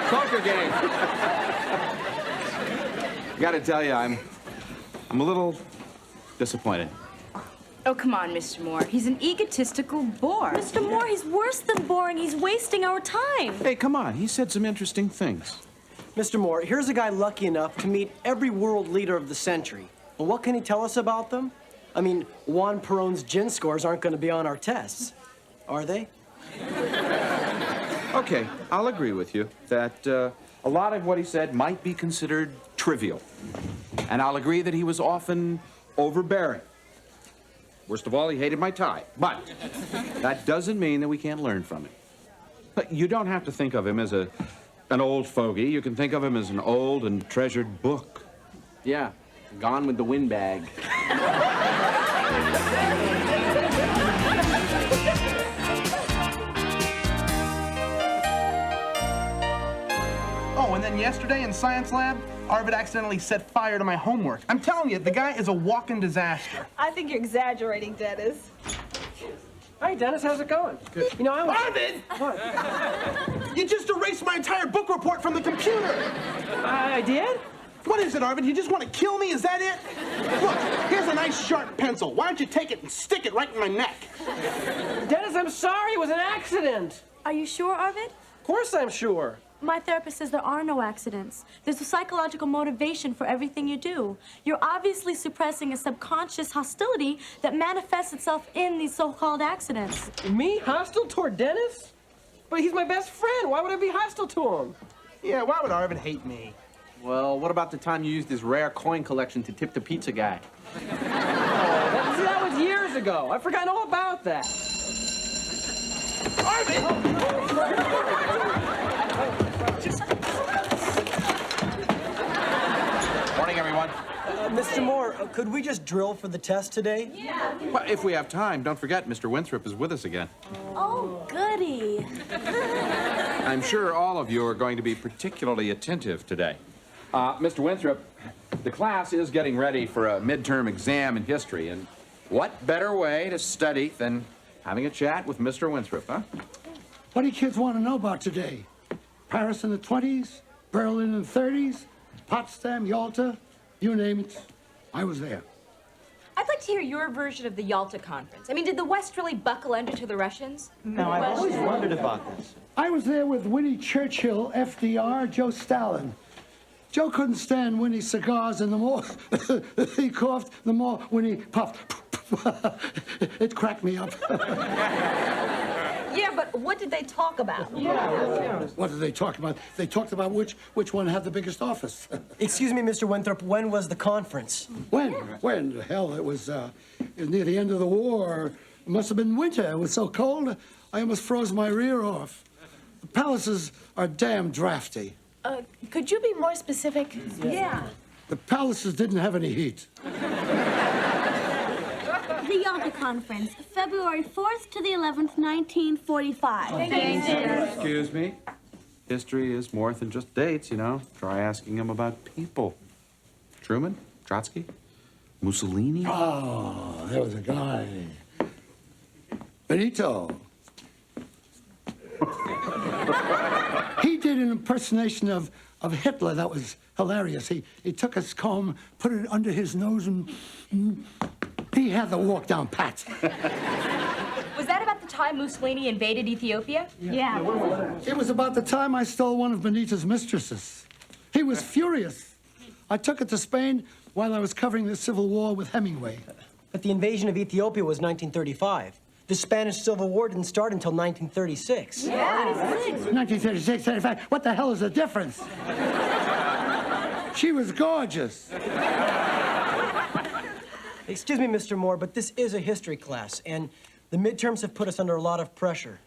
[SPEAKER 3] Poker game. Gotta tell you, I'm a little disappointed.
[SPEAKER 10] Oh, come on, Mr. Moore. He's an egotistical bore.
[SPEAKER 1] Mr. Moore, he's worse than boring. He's wasting our time.
[SPEAKER 3] Hey, come on. He said some interesting things.
[SPEAKER 8] Mr. Moore, here's a guy lucky enough to meet every world leader of the century. Well, what can he tell us about them? I mean, Juan Perón's gin scores aren't going to be on our tests, are they?
[SPEAKER 3] Okay, I'll agree with you that a lot of what he said might be considered trivial. And I'll agree that he was often overbearing. Worst of all, he hated my tie. But that doesn't mean that we can't learn from him. But you don't have to think of him as an old fogey. You can think of him as an old and treasured book.
[SPEAKER 7] Yeah, Gone with the Windbag.
[SPEAKER 2] Oh, and then yesterday in science lab, Arvid accidentally set fire to my homework. I'm telling you, the guy is a walking disaster.
[SPEAKER 6] I think you're exaggerating, Dennis.
[SPEAKER 5] Hi, Dennis. How's it going? Good. You know, I was...
[SPEAKER 2] Arvid!
[SPEAKER 5] What?
[SPEAKER 2] You just erased my entire book report from the computer.
[SPEAKER 5] I did?
[SPEAKER 2] What is it, Arvid? You just want to kill me? Is that it? Look, here's a nice sharp pencil. Why don't you take it and stick it right in my neck?
[SPEAKER 5] Dennis, I'm sorry. It was an accident.
[SPEAKER 1] Are you sure, Arvid?
[SPEAKER 5] Of course I'm sure.
[SPEAKER 1] My therapist says there are no accidents. There's a psychological motivation for everything you do. You're obviously suppressing a subconscious hostility that manifests itself in these so-called accidents.
[SPEAKER 5] Me? Hostile toward Dennis? But he's my best friend. Why would I be hostile to him?
[SPEAKER 2] Yeah, why would Arvid hate me?
[SPEAKER 7] Well, what about the time you used his rare coin collection to tip the pizza guy?
[SPEAKER 5] That was years ago. I've forgotten all about that.
[SPEAKER 3] Morning, everyone.
[SPEAKER 8] Mr. Moore, could we just drill for the test today?
[SPEAKER 1] Yeah.
[SPEAKER 3] Well, if we have time, don't forget Mr. Winthrop is with us again.
[SPEAKER 1] Oh, goody.
[SPEAKER 3] I'm sure all of you are going to be particularly attentive today. Mr. Winthrop, the class is getting ready for a midterm exam in history, and what better way to study than having a chat with Mr. Winthrop, huh?
[SPEAKER 11] What do you kids want to know about today? Paris in the 20s, Berlin in the 30s, Potsdam, Yalta, you name it. I was there.
[SPEAKER 10] I'd like to hear your version of the Yalta Conference. I mean, did the West really buckle under to the Russians?
[SPEAKER 4] No, I've always wondered about this.
[SPEAKER 11] I was there with Winnie Churchill, FDR, Joe Stalin. Joe couldn't stand Winnie's cigars, and the more he coughed, the more Winnie puffed. It cracked me up.
[SPEAKER 6] Yeah, but what did they talk about?
[SPEAKER 11] What did they talk about? They talked about which one had the biggest office.
[SPEAKER 8] Excuse me, Mr. Winthrop, when was the conference?
[SPEAKER 11] When? Hell, it was near the end of the war. It must have been winter. It was so cold, I almost froze my rear off. The palaces are damn drafty.
[SPEAKER 18] Could you be more specific?
[SPEAKER 6] Yeah.
[SPEAKER 11] The palaces didn't have any heat.
[SPEAKER 1] The Yalta Conference, February 4th to the 11th, 1945.
[SPEAKER 3] Excuse me. History is more than just dates, you know. Try asking him about people. Truman? Trotsky? Mussolini?
[SPEAKER 11] Oh, there was a guy. Benito. He did an impersonation of Hitler that was hilarious. He took his comb, put it under his nose, and he had the walk down pat.
[SPEAKER 10] Was that about the time Mussolini invaded Ethiopia?
[SPEAKER 11] Yeah. It was about the time I stole one of Benito's mistresses. He was furious. I took it to Spain while I was covering the Civil War with Hemingway.
[SPEAKER 8] But the invasion of Ethiopia was 1935. The Spanish Civil War didn't start until 1936.
[SPEAKER 11] Yeah. 1936, 35. What the hell is the difference? She was gorgeous.
[SPEAKER 8] Excuse me, Mr. Moore, but this is a history class, and the midterms have put us under a lot of pressure.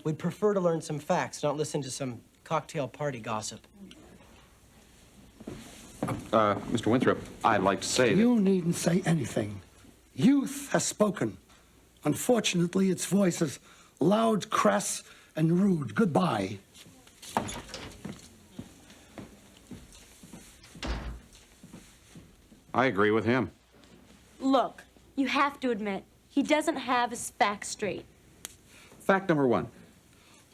[SPEAKER 8] We'd prefer to learn some facts, not listen to some cocktail party gossip.
[SPEAKER 3] Mr. Winthrop, I'd like to say that...
[SPEAKER 11] You needn't say anything. Youth has spoken. Unfortunately, its voice is loud, crass, and rude. Goodbye.
[SPEAKER 3] I agree with him.
[SPEAKER 1] Look, you have to admit, he doesn't have his facts straight.
[SPEAKER 3] Fact number one.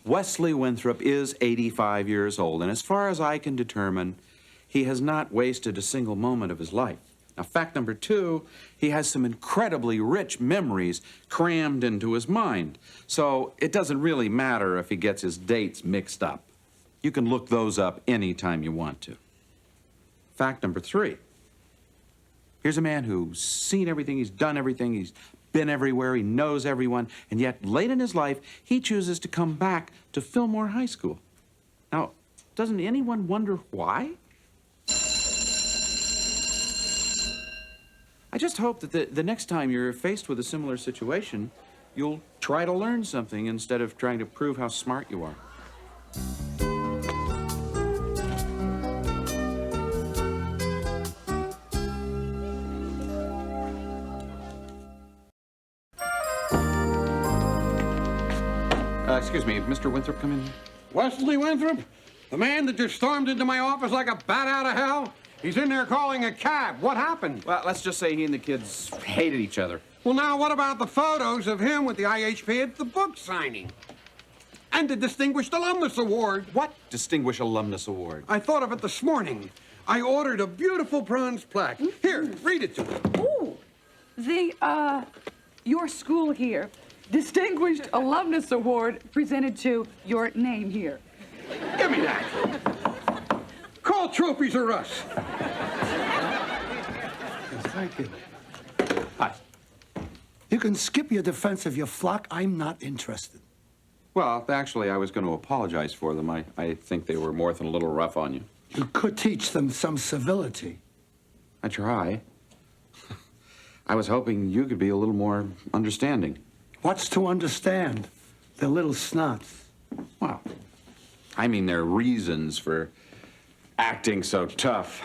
[SPEAKER 3] Wesley Winthrop is 85 years old, and as far as I can determine, he has not wasted a single moment of his life. Now, fact number two, he has some incredibly rich memories crammed into his mind. So it doesn't really matter if he gets his dates mixed up. You can look those up anytime you want to. Fact number three, here's a man who's seen everything, he's done everything, he's been everywhere, he knows everyone, and yet late in his life, he chooses to come back to Fillmore High School. Now, doesn't anyone wonder why? I just hope that the next time you're faced with a similar situation, you'll try to learn something instead of trying to prove how smart you are. Excuse me, Mr. Winthrop come in?
[SPEAKER 19] Wesley Winthrop? The man that just stormed into my office like a bat out of hell? He's in there calling a cab. What happened?
[SPEAKER 3] Well, let's just say he and the kids hated each other.
[SPEAKER 19] Well, now, what about the photos of him with the IHP at the book signing? And the Distinguished Alumnus Award.
[SPEAKER 3] What Distinguished Alumnus Award?
[SPEAKER 19] I thought of it this morning. I ordered a beautiful bronze plaque. Here, read it to me.
[SPEAKER 12] Ooh, your school here. Distinguished Alumnus Award presented to your name here.
[SPEAKER 19] Give me that. Call Trophies or us.
[SPEAKER 11] Thank you. Hi. You can skip your defense of your flock. I'm not interested.
[SPEAKER 3] Well, actually, I was going to apologize for them. I think they were more than a little rough on you.
[SPEAKER 11] You could teach them some civility.
[SPEAKER 3] I try. I was hoping you could be a little more understanding.
[SPEAKER 11] What's to understand? They're little snots.
[SPEAKER 3] Well, I mean, their reasons for acting so tough.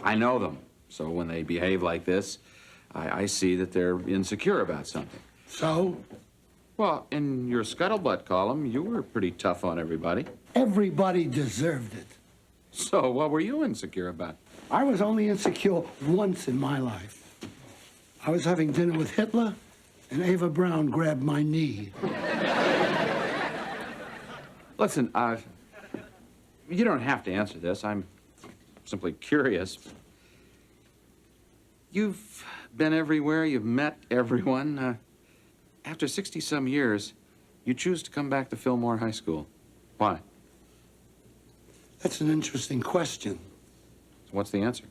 [SPEAKER 3] I know them. So when they behave like this, I see that they're insecure about something.
[SPEAKER 11] So?
[SPEAKER 3] Well, in your scuttlebutt column, you were pretty tough on everybody.
[SPEAKER 11] Everybody deserved it.
[SPEAKER 3] So what were you insecure about?
[SPEAKER 11] I was only insecure once in my life. I was having dinner with Hitler, and Ava Brown grabbed my knee.
[SPEAKER 3] Listen, you don't have to answer this. I'm simply curious. You've been everywhere. You've met everyone. After 60-some years, you choose to come back to Fillmore High School. Why?
[SPEAKER 11] That's an interesting question.
[SPEAKER 3] What's the answer?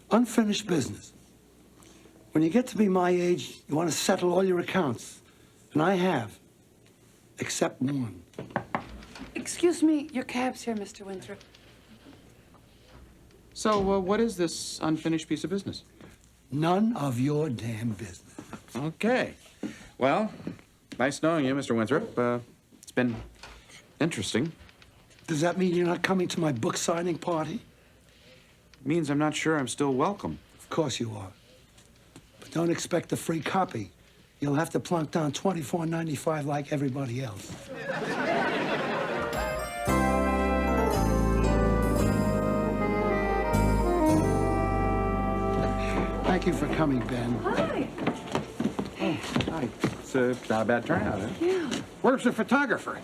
[SPEAKER 11] Unfinished business. When you get to be my age, you want to settle all your accounts. And I have. Except one.
[SPEAKER 12] Excuse me, your cab's here, Mr. Winthrop.
[SPEAKER 3] So, what is this unfinished piece of business?
[SPEAKER 11] None of your damn business.
[SPEAKER 3] Okay. Well, nice knowing you, Mr. Winthrop. It's been interesting.
[SPEAKER 11] Does that mean you're not coming to my book signing party?
[SPEAKER 3] It means I'm not sure I'm still welcome.
[SPEAKER 11] Of course you are. But don't expect a free copy. You'll have to plunk down $24.95 like everybody else. Thank you for coming, Ben.
[SPEAKER 12] Hi.
[SPEAKER 3] Oh, hi. It's not a bad turnout, huh?
[SPEAKER 12] Yeah.
[SPEAKER 19] Where's the photographer?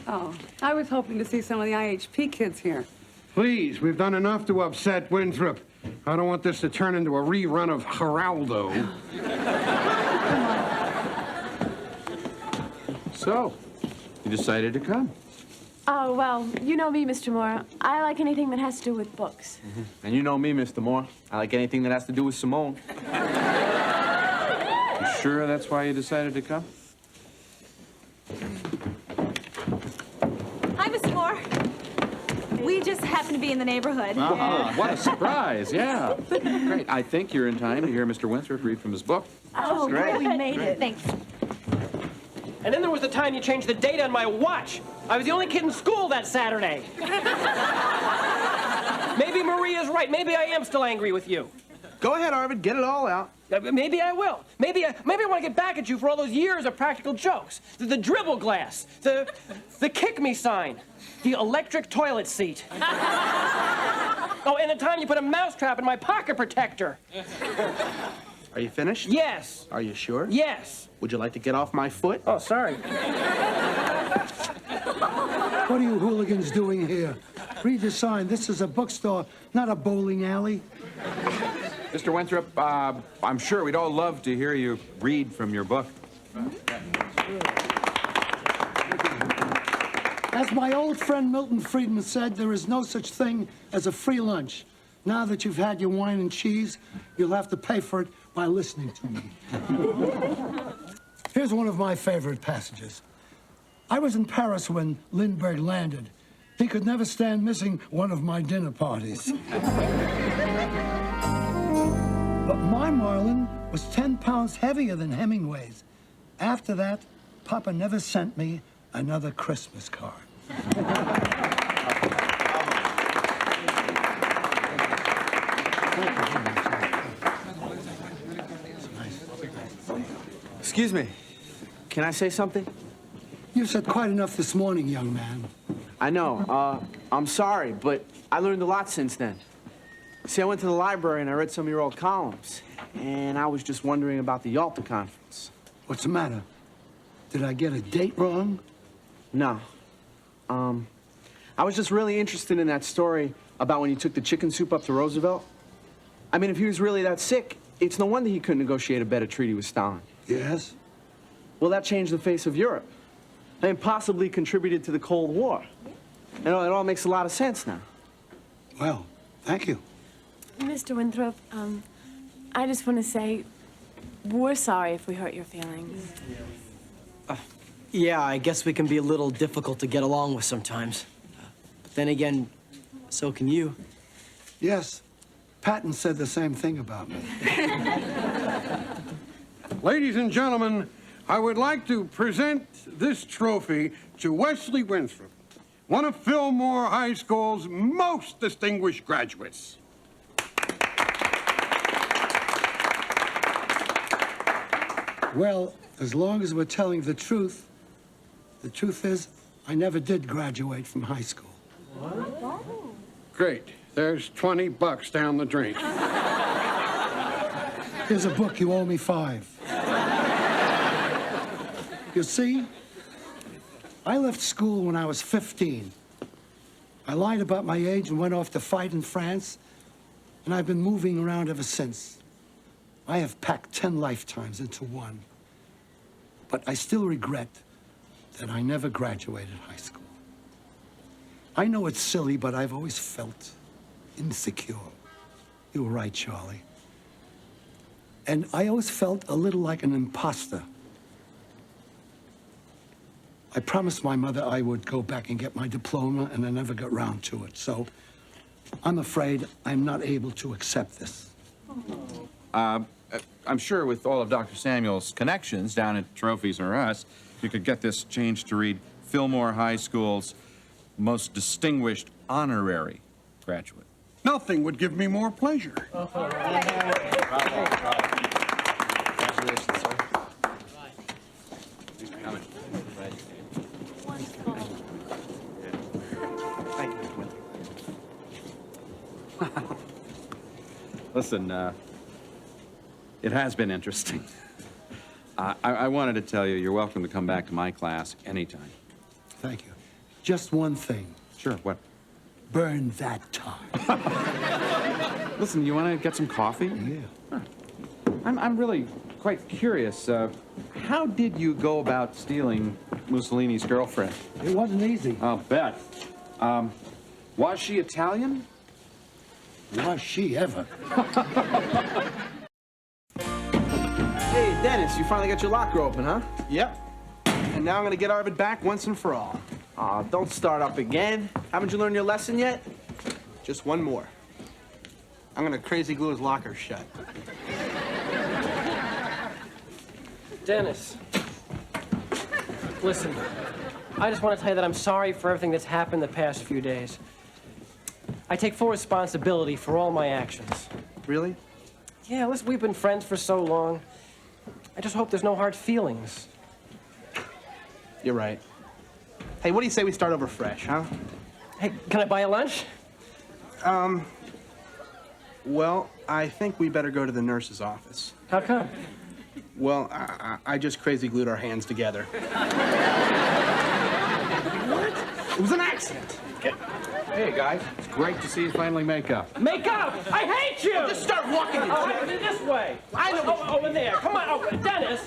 [SPEAKER 12] Oh, I was hoping to see some of the IHP kids here.
[SPEAKER 19] Please, we've done enough to upset Winthrop. I don't want this to turn into a rerun of Geraldo.
[SPEAKER 3] So, you decided to come.
[SPEAKER 15] Oh, well, you know me, Mr. Moore. I like anything that has to do with books.
[SPEAKER 7] And you know me, Mr. Moore. I like anything that has to do with Simone.
[SPEAKER 3] You sure that's why you decided to come?
[SPEAKER 6] Hi, Mr. Moore. We just happen to be in the neighborhood.
[SPEAKER 3] Oh, what a surprise, yeah. Great. I think you're in time to hear Mr. Winthrop read from his book.
[SPEAKER 1] Oh, great. We made it. Thanks.
[SPEAKER 5] And then there was the time you changed the date on my watch. I was the only kid in school that Saturday. Maybe Maria's right. Maybe I am still angry with you.
[SPEAKER 2] Go ahead, Arvid. Get it all out.
[SPEAKER 5] Maybe I will. Maybe I want to get back at you for all those years of practical jokes. The dribble glass, the kick me sign, the electric toilet seat. Oh, and the time you put a mousetrap in my pocket protector.
[SPEAKER 7] Are you finished?
[SPEAKER 5] Yes.
[SPEAKER 7] Are you sure?
[SPEAKER 5] Yes.
[SPEAKER 7] Would you like to get off my foot?
[SPEAKER 5] Oh, sorry.
[SPEAKER 11] What are you hooligans doing here? Read the sign. This is a bookstore, not a bowling alley.
[SPEAKER 3] Mr. Winthrop, I'm sure we'd all love to hear you read from your book.
[SPEAKER 11] As my old friend Milton Friedman said, there is no such thing as a free lunch. Now that you've had your wine and cheese, you'll have to pay for it by listening to me. Here's one of my favorite passages. I was in Paris when Lindbergh landed. He could never stand missing one of my dinner parties. But my Marlin was 10 pounds heavier than Hemingway's. After that, Papa never sent me another Christmas card.
[SPEAKER 7] Excuse me. Can I say something?
[SPEAKER 11] You said quite enough this morning, young man.
[SPEAKER 7] I know. I'm sorry, but I learned a lot since then. See, I went to the library and I read some of your old columns, and I was just wondering about the Yalta Conference.
[SPEAKER 11] What's the matter? Did I get a date wrong?
[SPEAKER 7] No. I was just really interested in that story about when you took the chicken soup up to Roosevelt. I mean, if he was really that sick, it's no wonder he couldn't negotiate a better treaty with Stalin.
[SPEAKER 11] Yes?
[SPEAKER 7] Well, that changed the face of Europe. And possibly contributed to the Cold War. It all makes a lot of sense now.
[SPEAKER 11] Well, thank you.
[SPEAKER 15] Mr. Winthrop, I just want to say we're sorry if we hurt your feelings.
[SPEAKER 8] Yeah, I guess we can be a little difficult to get along with sometimes. But then again, so can you.
[SPEAKER 11] Yes. Patton said the same thing about me.
[SPEAKER 19] Ladies and gentlemen, I would like to present this trophy to Wesley Winthrop, one of Fillmore High School's most distinguished graduates.
[SPEAKER 11] Well, as long as we're telling the truth is, I never did graduate from high school.
[SPEAKER 19] Great. There's $20 down the drain.
[SPEAKER 11] Here's a book. You owe me 5. You see, I left school when I was 15. I lied about my age and went off to fight in France, and I've been moving around ever since. I have packed 10 lifetimes into one. But I still regret that I never graduated high school. I know it's silly, but I've always felt insecure. You were right, Charlie. And I always felt a little like an imposter. I promised my mother I would go back and get my diploma, and I never got round to it. So I'm afraid I'm not able to accept this.
[SPEAKER 3] I'm sure with all of Dr. Samuel's connections down at Trophies R Us, you could get this changed to read Fillmore High School's most distinguished honorary graduate.
[SPEAKER 19] Nothing would give me more pleasure.
[SPEAKER 7] Congratulations, sir.
[SPEAKER 3] Thanks for coming.
[SPEAKER 7] Thank you.
[SPEAKER 3] Listen, It has been interesting. I wanted to tell you, you're welcome to come back to my class anytime.
[SPEAKER 11] Thank you. Just one thing.
[SPEAKER 3] Sure, what?
[SPEAKER 11] Burn that tie.
[SPEAKER 3] Listen, you want to get some coffee?
[SPEAKER 11] Yeah.
[SPEAKER 3] I'm really quite curious. How did you go about stealing Mussolini's girlfriend?
[SPEAKER 11] It wasn't easy.
[SPEAKER 3] I'll bet. Was she Italian?
[SPEAKER 11] Was she ever?
[SPEAKER 2] Hey, Dennis, you finally got your locker open, huh? Yep. And now I'm gonna get Arvid back once and for all. Aw, don't start up again. Haven't you learned your lesson yet? Just one more. I'm gonna crazy glue his locker shut.
[SPEAKER 5] Dennis, listen, I just want to tell you that I'm sorry for everything that's happened the past few days. I take full responsibility for all my actions.
[SPEAKER 2] Really?
[SPEAKER 5] Yeah, listen, we've been friends for so long. I just hope there's no hard feelings.
[SPEAKER 2] You're right. Hey, what do you say we start over fresh, huh?
[SPEAKER 5] Hey, can I buy you lunch?
[SPEAKER 2] Well, I think we better go to the nurse's office.
[SPEAKER 5] How come?
[SPEAKER 2] Well, I just crazy glued our hands together.
[SPEAKER 5] What?
[SPEAKER 2] It was an accident.
[SPEAKER 3] Hey, guys, it's great to see you finally make up.
[SPEAKER 5] Make up! I hate you!
[SPEAKER 2] Just start walking into it.
[SPEAKER 5] This way.
[SPEAKER 2] I know.
[SPEAKER 5] Over there. Come on. Oh, Dennis.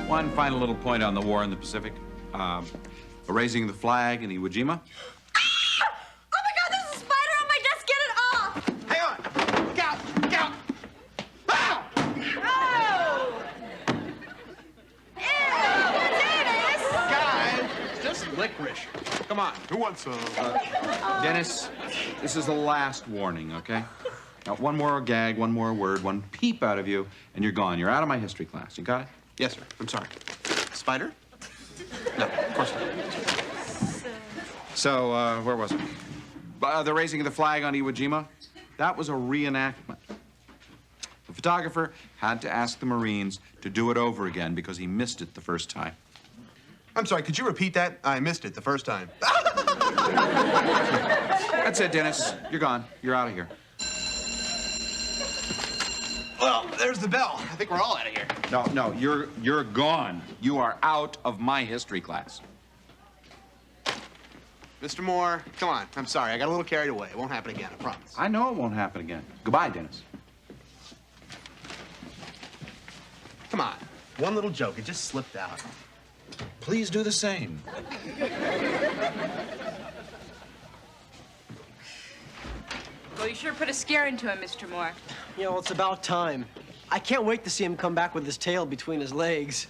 [SPEAKER 3] One final little point on the war in the Pacific. Raising the flag in Iwo Jima.
[SPEAKER 22] Oh my God, there's a spider on my desk! Get it off!
[SPEAKER 2] Hang on! Look out! Look out! Ow!
[SPEAKER 22] Oh! Ew! Dennis!
[SPEAKER 2] Guys, it's just licorice. Come on, who wants some?
[SPEAKER 3] Dennis, this is the last warning, okay? Now, one more gag, one more word, one peep out of you, and you're gone. You're out of my history class. You got it?
[SPEAKER 2] Yes, sir. I'm sorry. Spider? No, of course not.
[SPEAKER 3] So, where was it? The raising of the flag on Iwo Jima? That was a reenactment. The photographer had to ask the Marines to do it over again because he missed it the first time.
[SPEAKER 2] I'm sorry, could you repeat that? I missed it the first time.
[SPEAKER 3] That's it, Dennis. You're gone. You're out of here.
[SPEAKER 2] Well, there's the bell. I think we're all out of here.
[SPEAKER 3] No, you're gone. You are out of my history class.
[SPEAKER 2] Mr. Moore, come on. I'm sorry. I got a little carried away. It won't happen again, I promise.
[SPEAKER 3] I know it won't happen again. Goodbye, Dennis.
[SPEAKER 2] Come on. One little joke. It just slipped out.
[SPEAKER 3] Please do the same.
[SPEAKER 10] Well, you sure put a scare into him, Mr. Moore.
[SPEAKER 8] You know, it's about time. I can't wait to see him come back with his tail between his legs.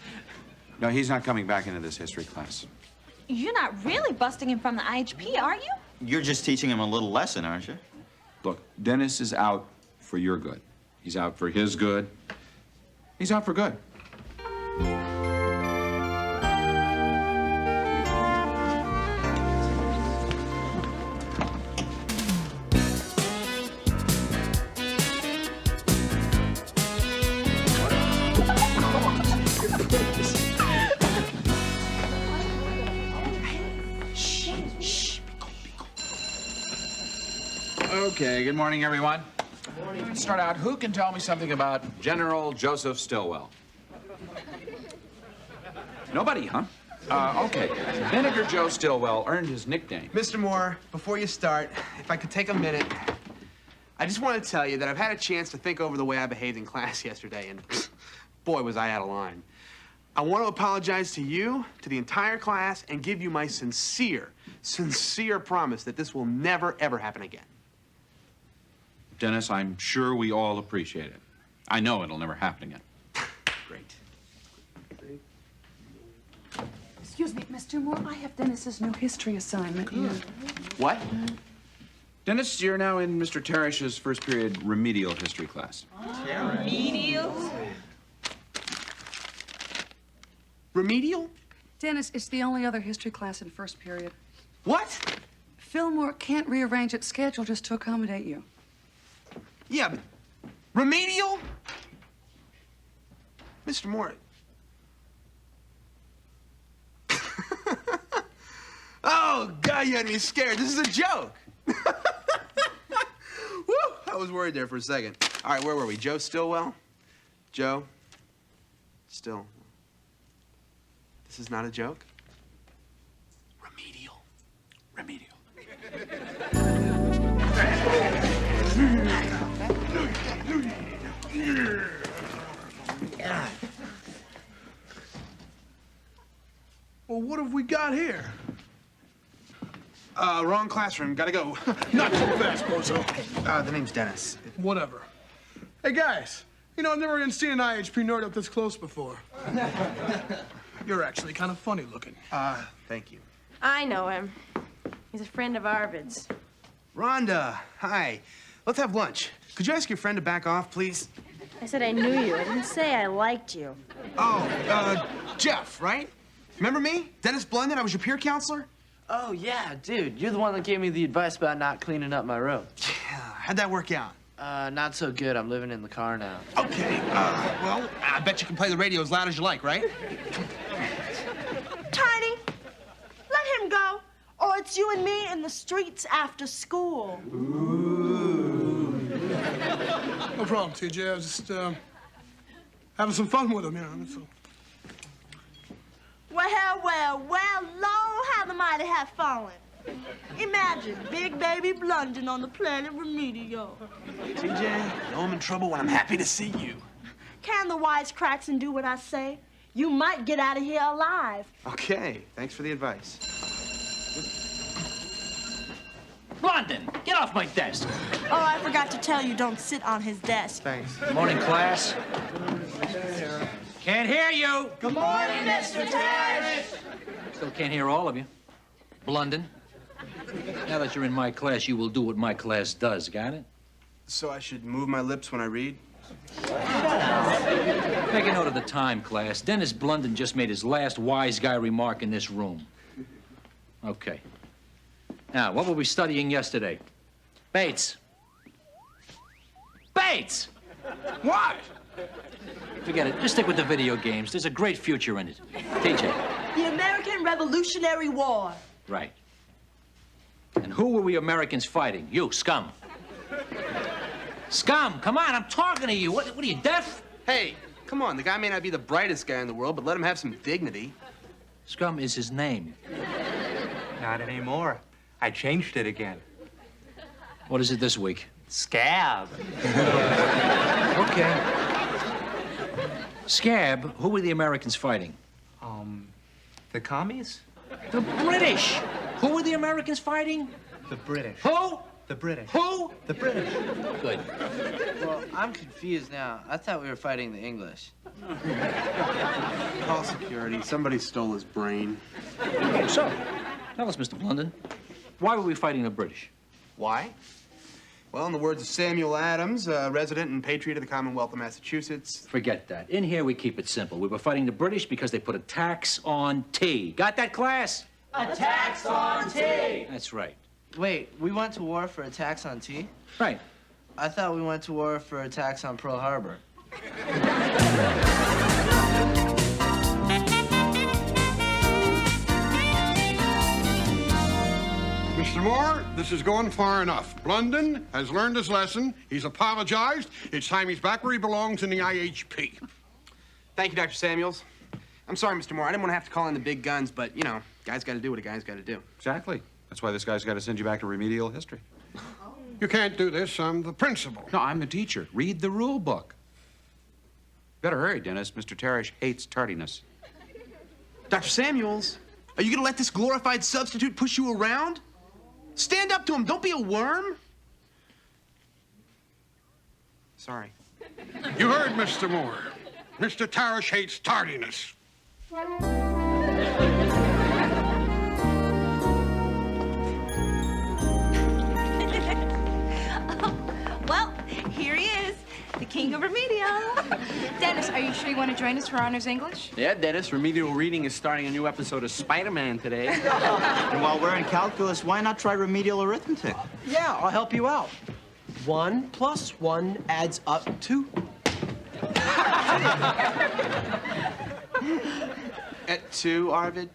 [SPEAKER 3] No, he's not coming back into this history class.
[SPEAKER 22] You're not really busting him from the IHP, are you?
[SPEAKER 4] You're just teaching him a little lesson, aren't you?
[SPEAKER 3] Look, Dennis is out for your good. He's out for his good. He's out for good. Okay, good morning, everyone. Good morning. Let's start out. Who can tell me something about General Joseph Stilwell? Nobody, huh? Okay. Vinegar Joe Stilwell earned his nickname.
[SPEAKER 2] Mr. Moore, before you start, if I could take a minute, I just want to tell you that I've had a chance to think over the way I behaved in class yesterday, and boy, was I out of line. I want to apologize to you, to the entire class, and give you my sincere promise that this will never, ever happen again.
[SPEAKER 3] Dennis, I'm sure we all appreciate it. I know it'll never happen again.
[SPEAKER 2] Great.
[SPEAKER 12] Excuse me, Mr. Moore, I have Dennis's new history assignment here.
[SPEAKER 3] What? Dennis, you're now in Mr. Teresh's first period remedial history class.
[SPEAKER 6] Remedial?
[SPEAKER 2] Remedial?
[SPEAKER 12] Dennis, it's the only other history class in first period.
[SPEAKER 2] What?
[SPEAKER 12] Fillmore can't rearrange its schedule just to accommodate you.
[SPEAKER 2] Yeah, but remedial? Mr. Moore. Oh, God, you had me scared. This is a joke. Woo! I was worried there for a second. All right, where were we? Joe Stilwell? Joe? Still. This is not a joke? Remedial. Remedial.
[SPEAKER 16] Well, what have we got here?
[SPEAKER 2] Wrong classroom. Gotta go.
[SPEAKER 16] Not so fast, Bozo.
[SPEAKER 2] The name's Dennis.
[SPEAKER 16] Whatever. Hey, guys. You know, I've never even seen an IHP nerd up this close before. You're actually kind of funny looking.
[SPEAKER 2] Thank you.
[SPEAKER 10] I know him. He's a friend of Arvid's.
[SPEAKER 2] Rhonda, hi. Let's have lunch. Could you ask your friend to back off, please?
[SPEAKER 10] I said I knew you. I didn't say I liked you.
[SPEAKER 2] Oh, Jeff, right? Remember me? Dennis Blunden? I was your peer counselor?
[SPEAKER 17] Oh, yeah, dude. You're the one that gave me the advice about not cleaning up my room.
[SPEAKER 2] Yeah, how'd that work out?
[SPEAKER 17] Not so good. I'm living in the car now.
[SPEAKER 2] Okay, well, I bet you can play the radio as loud as you like, right?
[SPEAKER 1] Tiny, let him go, or it's you and me in the streets after school.
[SPEAKER 16] No problem, TJ. I was just, having some fun with him, you know, so.
[SPEAKER 1] Well, Lord, how the mighty have fallen. Imagine Big Baby Blunden on the planet Remedial.
[SPEAKER 2] TJ, know I'm in trouble when I'm happy to see you.
[SPEAKER 1] Can the wisecracks and do what I say? You might get out of here alive.
[SPEAKER 2] Okay, thanks for the advice.
[SPEAKER 23] Blunden, get off my desk.
[SPEAKER 1] Oh, I forgot to tell you, don't sit on his desk.
[SPEAKER 2] Thanks.
[SPEAKER 23] Morning, class. Can't hear you.
[SPEAKER 1] Good morning, Mr. Terrace.
[SPEAKER 23] Still can't hear all of you. Blunden, now that you're in my class, you will do what my class does, got it?
[SPEAKER 2] So I should move my lips when I read?
[SPEAKER 23] Make a note of the time, class. Dennis Blunden just made his last wise guy remark in this room. Okay. Now, what were we studying yesterday? Bates. Bates!
[SPEAKER 2] What?
[SPEAKER 23] Forget it. Just stick with the video games. There's a great future in it. TJ.
[SPEAKER 1] The American Revolutionary War.
[SPEAKER 23] Right. And who were we Americans fighting? You, scum. Scum, come on, I'm talking to you. What are you, deaf?
[SPEAKER 2] Hey, come on. The guy may not be the brightest guy in the world, but let him have some dignity.
[SPEAKER 23] Scum is his name.
[SPEAKER 24] Not anymore. I changed it again.
[SPEAKER 23] What is it this week?
[SPEAKER 24] Scab.
[SPEAKER 23] Okay. Scab, who were the Americans fighting?
[SPEAKER 24] The commies?
[SPEAKER 23] The British. Who were the Americans fighting?
[SPEAKER 24] The British.
[SPEAKER 23] Who?
[SPEAKER 24] The British.
[SPEAKER 23] Who?
[SPEAKER 24] The British.
[SPEAKER 23] Good.
[SPEAKER 17] Well, I'm confused now. I thought we were fighting the English.
[SPEAKER 2] Call security. Somebody stole his brain.
[SPEAKER 23] So, tell us, Mr. Blunden, why were we fighting the British?
[SPEAKER 2] Why? Well, in the words of Samuel Adams, resident and patriot of the Commonwealth of Massachusetts.
[SPEAKER 23] Forget that. In here, we keep it simple. We were fighting the British because they put a tax on tea. Got that, class?
[SPEAKER 1] A tax on tea.
[SPEAKER 23] That's right.
[SPEAKER 17] Wait, we went to war for a tax on tea?
[SPEAKER 23] Right.
[SPEAKER 17] I thought we went to war for a tax on Pearl Harbor.
[SPEAKER 19] Mr. Moore, this is going far enough. Blunden has learned his lesson. He's apologized. It's time he's back where he belongs in the IHP.
[SPEAKER 2] Thank you, Dr. Samuels. I'm sorry, Mr. Moore. I didn't want to have to call in the big guns, but, you know, guys got to do what a guy's got to do.
[SPEAKER 3] Exactly. That's why this guy's got to send you back to remedial history.
[SPEAKER 19] You can't do this. I'm the principal.
[SPEAKER 3] No, I'm the teacher. Read the rule book. Better hurry, Dennis. Mr. Teresh hates tardiness.
[SPEAKER 2] Dr. Samuels, are you going to let this glorified substitute push you around? Stand up to him. Don't be a worm. Sorry.
[SPEAKER 19] You heard, Mr. Moore. Mr. Teresh hates tardiness.
[SPEAKER 6] Well, here he is, the king of remedial.
[SPEAKER 10] Dennis, are you sure you want to join us for honors English?
[SPEAKER 7] Yeah, Dennis, remedial reading is starting a new episode of Spider-Man today.
[SPEAKER 4] And while we're in calculus, why not try remedial arithmetic?
[SPEAKER 8] Yeah, I'll help you out. 1 plus 1 adds up to...
[SPEAKER 2] At 2, Arvid?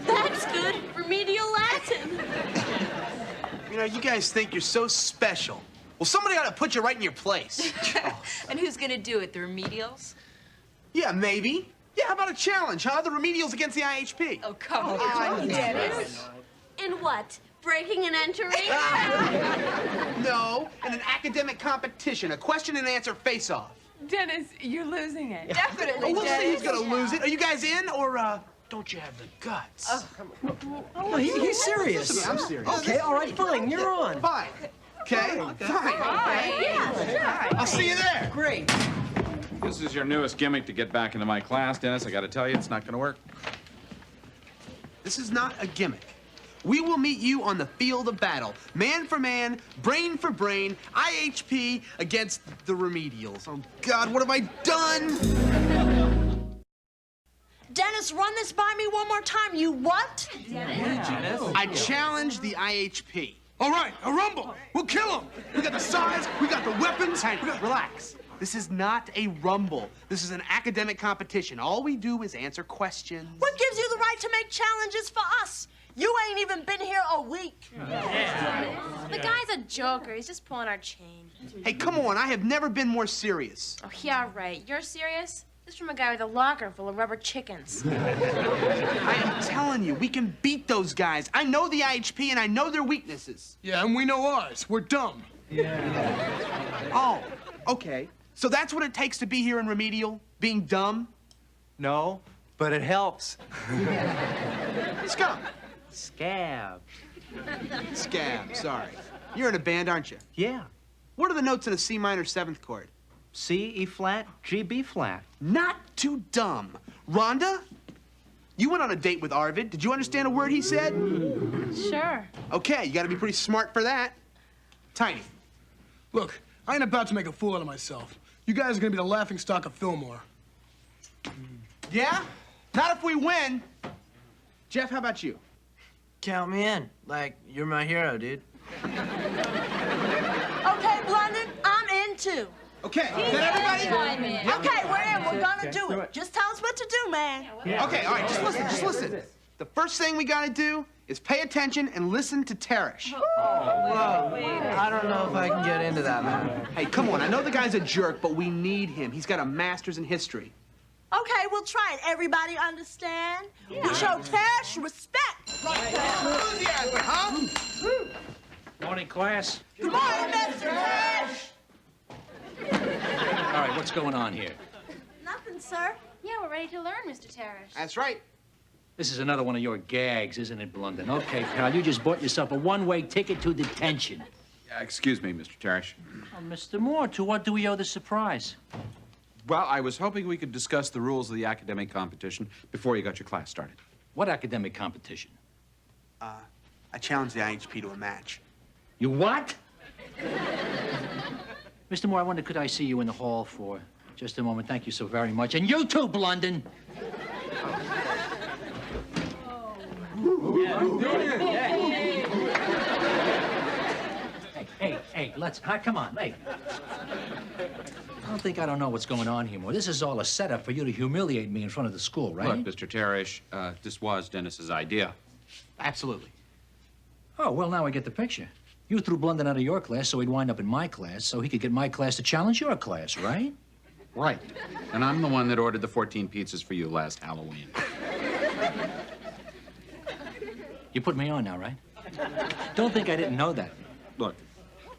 [SPEAKER 6] That's good. Remedial Latin.
[SPEAKER 2] You know, you guys think you're so special. Well, somebody ought to put you right in your place.
[SPEAKER 18] And who's gonna do it, the remedials?
[SPEAKER 2] Yeah, maybe. Yeah, how about a challenge, huh? The remedials against the IHP.
[SPEAKER 18] Oh, come on, Dennis.
[SPEAKER 6] In what? Breaking and entering?
[SPEAKER 2] No, in an academic competition, a question and answer face-off.
[SPEAKER 15] Dennis, you're losing it.
[SPEAKER 18] Definitely,
[SPEAKER 2] We'll see who's
[SPEAKER 18] Dennis.
[SPEAKER 2] gonna lose it. Are you guys in, or don't you have the guts?
[SPEAKER 8] Oh, he's serious.
[SPEAKER 2] Yeah, I'm serious.
[SPEAKER 8] Okay, all right, fine. You're on.
[SPEAKER 2] Fine. Okay? Fine. I'll see you there.
[SPEAKER 8] Great.
[SPEAKER 3] This is your newest gimmick to get back into my class, Dennis. I got to tell you, it's not going to work.
[SPEAKER 2] This is not a gimmick. We will meet you on the field of battle. Man for man, brain for brain, IHP against the remedials. Oh, God, what have I done?
[SPEAKER 22] Dennis, run this by me one more time. You what?
[SPEAKER 2] I challenge the IHP.
[SPEAKER 19] All right, a rumble. We'll kill him.
[SPEAKER 2] We got the size, we got the weapons. Relax. This is not a rumble. This is an academic competition. All we do is answer questions.
[SPEAKER 22] What gives you the right to make challenges for us? You ain't even been here a week.
[SPEAKER 10] The guy's a joker. He's just pulling our chain.
[SPEAKER 2] Hey, come on. I have never been more serious.
[SPEAKER 10] Oh, yeah, right. You're serious? This is from a guy with a locker full of rubber chickens.
[SPEAKER 2] I am telling you, we can beat those guys. I know the IHP and I know their weaknesses.
[SPEAKER 16] Yeah, and we know ours. We're dumb.
[SPEAKER 2] Oh, okay. So that's what it takes to be here in remedial? Being dumb?
[SPEAKER 24] No, but it helps.
[SPEAKER 2] Scum.
[SPEAKER 24] Scab.
[SPEAKER 2] Scab, sorry. You're in a band, aren't you?
[SPEAKER 24] Yeah.
[SPEAKER 2] What are the notes in a C minor 7th chord?
[SPEAKER 24] C, E flat, G, B flat.
[SPEAKER 2] Not too dumb. Rhonda? You went on a date with Arvid. Did you understand a word he said?
[SPEAKER 15] Sure.
[SPEAKER 2] Okay, you gotta be pretty smart for that. Tiny.
[SPEAKER 16] Look, I ain't about to make a fool out of myself. You guys are gonna be the laughingstock of Fillmore.
[SPEAKER 2] Yeah? Not if we win. Jeff, how about you?
[SPEAKER 17] Count me in. Like, you're my hero, dude.
[SPEAKER 22] Okay, Blunden, I'm in too.
[SPEAKER 2] Okay, is that everybody?
[SPEAKER 22] Okay, we're in. We're gonna do it. Just tell us what to do, man.
[SPEAKER 2] Okay, all right, just listen. The first thing we gotta do is pay attention and listen to Teresh.
[SPEAKER 17] I don't know if I can get into that, man.
[SPEAKER 2] Hey, come on, I know the guy's a jerk, but we need him. He's got a master's in history.
[SPEAKER 22] Okay, we'll try it. Everybody understand? We show Teresh respect.
[SPEAKER 2] Enthusiasm, huh?
[SPEAKER 23] Morning, class.
[SPEAKER 22] Good morning, Mr. Teresh.
[SPEAKER 23] All right, what's going on here?
[SPEAKER 22] Nothing, sir.
[SPEAKER 10] Yeah, we're ready to learn, Mr. Teresh.
[SPEAKER 2] That's right.
[SPEAKER 23] This is another one of your gags, isn't it, Blunden? Okay, pal, you just bought yourself a one-way ticket to detention.
[SPEAKER 3] Excuse me, Mr. Teresh.
[SPEAKER 23] Oh, Mr. Moore, to what do we owe the surprise?
[SPEAKER 3] Well, I was hoping we could discuss the rules of the academic competition before you got your class started.
[SPEAKER 23] What academic competition?
[SPEAKER 2] I challenged the IHP to a match.
[SPEAKER 23] You what? Mr. Moore, I wonder, could I see you in the hall for just a moment? Thank you so very much. And you too, Blunden. Hey, let's, come on, hey. I don't think I don't know what's going on here, Moore. This is all a setup for you to humiliate me in front of the school, right?
[SPEAKER 3] Look, Mr. Teresh, this was Dennis's idea.
[SPEAKER 2] Absolutely.
[SPEAKER 23] Oh, well, now I get the picture. You threw Blunden out of your class so he'd wind up in my class so he could get my class to challenge your class, right?
[SPEAKER 3] Right. And I'm the one that ordered the 14 pizzas for you last Halloween.
[SPEAKER 23] You put me on now, right? Don't think I didn't know that.
[SPEAKER 3] Look,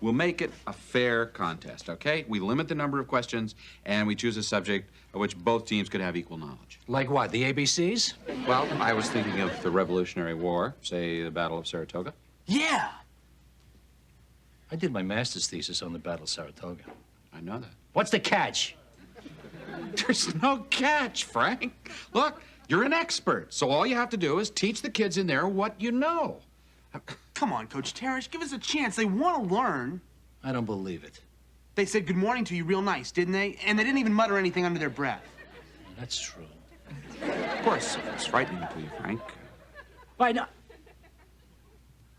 [SPEAKER 3] we'll make it a fair contest, okay? We limit the number of questions, and we choose a subject of which both teams could have equal knowledge.
[SPEAKER 23] Like what, the ABCs?
[SPEAKER 3] Well, I was thinking of the Revolutionary War, say the Battle of Saratoga.
[SPEAKER 23] Yeah! I did my master's thesis on the Battle of Saratoga.
[SPEAKER 3] I know that.
[SPEAKER 23] What's the catch?
[SPEAKER 3] There's no catch, Frank. Look, you're an expert, so all you have to do is teach the kids in there what you know.
[SPEAKER 2] Come on, Coach Teresh, give us a chance. They want to learn.
[SPEAKER 23] I don't believe it.
[SPEAKER 2] They said good morning to you real nice, didn't they? And they didn't even mutter anything under their breath.
[SPEAKER 23] That's true.
[SPEAKER 3] Of course, it's frightening to you, Frank.
[SPEAKER 23] Why not?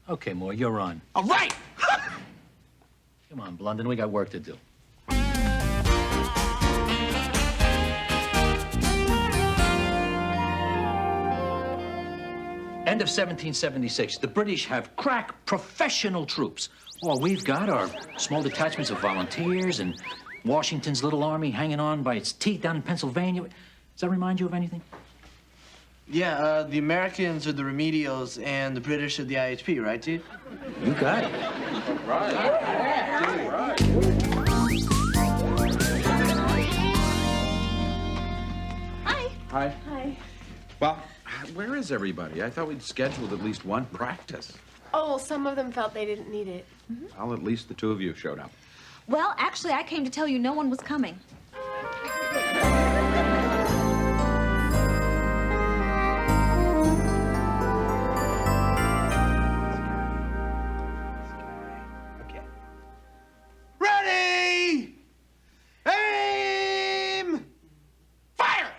[SPEAKER 23] Okay, Moore, you're on.
[SPEAKER 2] All right!
[SPEAKER 23] Come on, Blunden, we got work to do. End of 1776. The British have crack professional troops. All we've got are small detachments of volunteers and Washington's little army hanging on by its teeth down in Pennsylvania. Does that remind you of anything?
[SPEAKER 17] Yeah, the Americans are the remedials and the British are the IHP, right, dude?
[SPEAKER 23] You got it.
[SPEAKER 1] Hi.
[SPEAKER 3] Hi.
[SPEAKER 1] Hi.
[SPEAKER 3] Well, where is everybody? I thought we'd scheduled at least one practice.
[SPEAKER 15] Oh, well, some of them felt they didn't need it.
[SPEAKER 3] Well, at least the two of you showed up.
[SPEAKER 22] Well, actually, I came to tell you no one was coming.
[SPEAKER 2] Ready! Aim! Fire!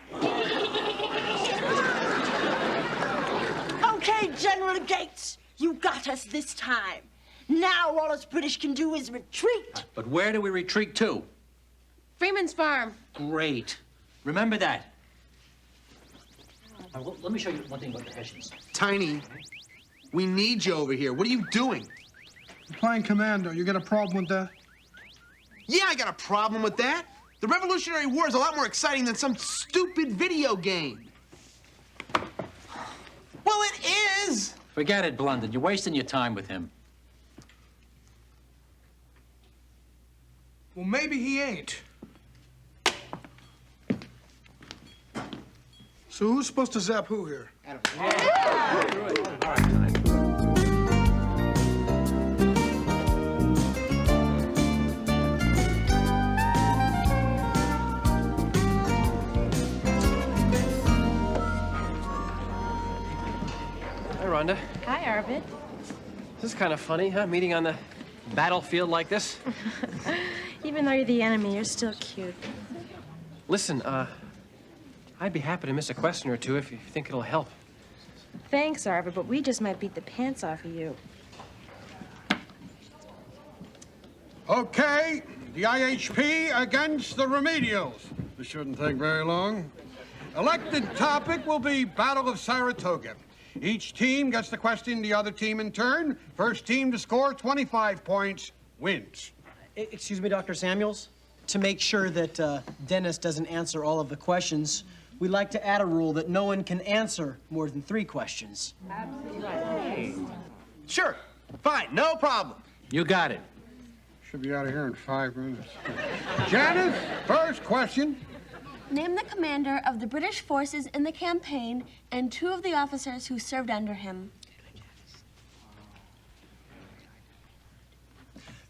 [SPEAKER 9] Okay, General Gates, you got us this time. Now all us British can do is retreat.
[SPEAKER 23] But where do we retreat to?
[SPEAKER 14] Freeman's Farm.
[SPEAKER 23] Great. Remember that. Now, let me show you one thing about the Hessians.
[SPEAKER 2] Tiny, we need you over here. What are you doing?
[SPEAKER 16] You're playing commando. You got a problem with that?
[SPEAKER 2] Yeah, I got a problem with that. The Revolutionary War is a lot more exciting than some stupid video game. Well, it is!
[SPEAKER 23] Forget it, Blunden. You're wasting your time with him.
[SPEAKER 16] Well, maybe he ain't. So who's supposed to zap who here?
[SPEAKER 5] Hi, Rhonda.
[SPEAKER 10] Hi, Arvid.
[SPEAKER 5] This is kind of funny, huh? Meeting on the battlefield like this.
[SPEAKER 1] Even though you're the enemy, you're still cute.
[SPEAKER 5] Listen, I'd be happy to miss a question or two if you think it'll help.
[SPEAKER 10] Thanks, Arvid, but we just might beat the pants off of you.
[SPEAKER 19] Okay, the IHP against the remedials. This shouldn't take very long. Elected topic will be Battle of Saratoga. Each team gets the question, the other team in turn. First team to score 25 points wins.
[SPEAKER 8] Excuse me, Dr. Samuels. To make sure that Dennis doesn't answer all of the questions, we'd like to add a rule that no one can answer more than 3 questions.
[SPEAKER 2] Sure, fine, no problem.
[SPEAKER 23] You got it.
[SPEAKER 19] Should be out of here in 5 minutes. Janice, first question.
[SPEAKER 9] Name the commander of the British forces in the campaign and 2 of the officers who served under him.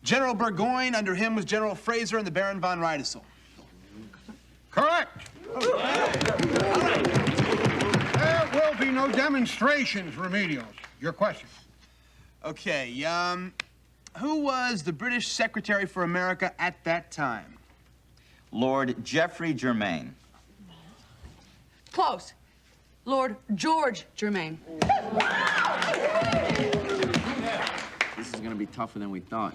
[SPEAKER 2] General Burgoyne, under him was General Fraser and the Baron von Riedesel.
[SPEAKER 19] Correct. There will be no demonstrations, remedials. Your question.
[SPEAKER 2] Okay, who was the British Secretary for America at that time?
[SPEAKER 4] Lord Geoffrey Germain.
[SPEAKER 12] Close. Lord George Germain.
[SPEAKER 7] This is gonna be tougher than we thought.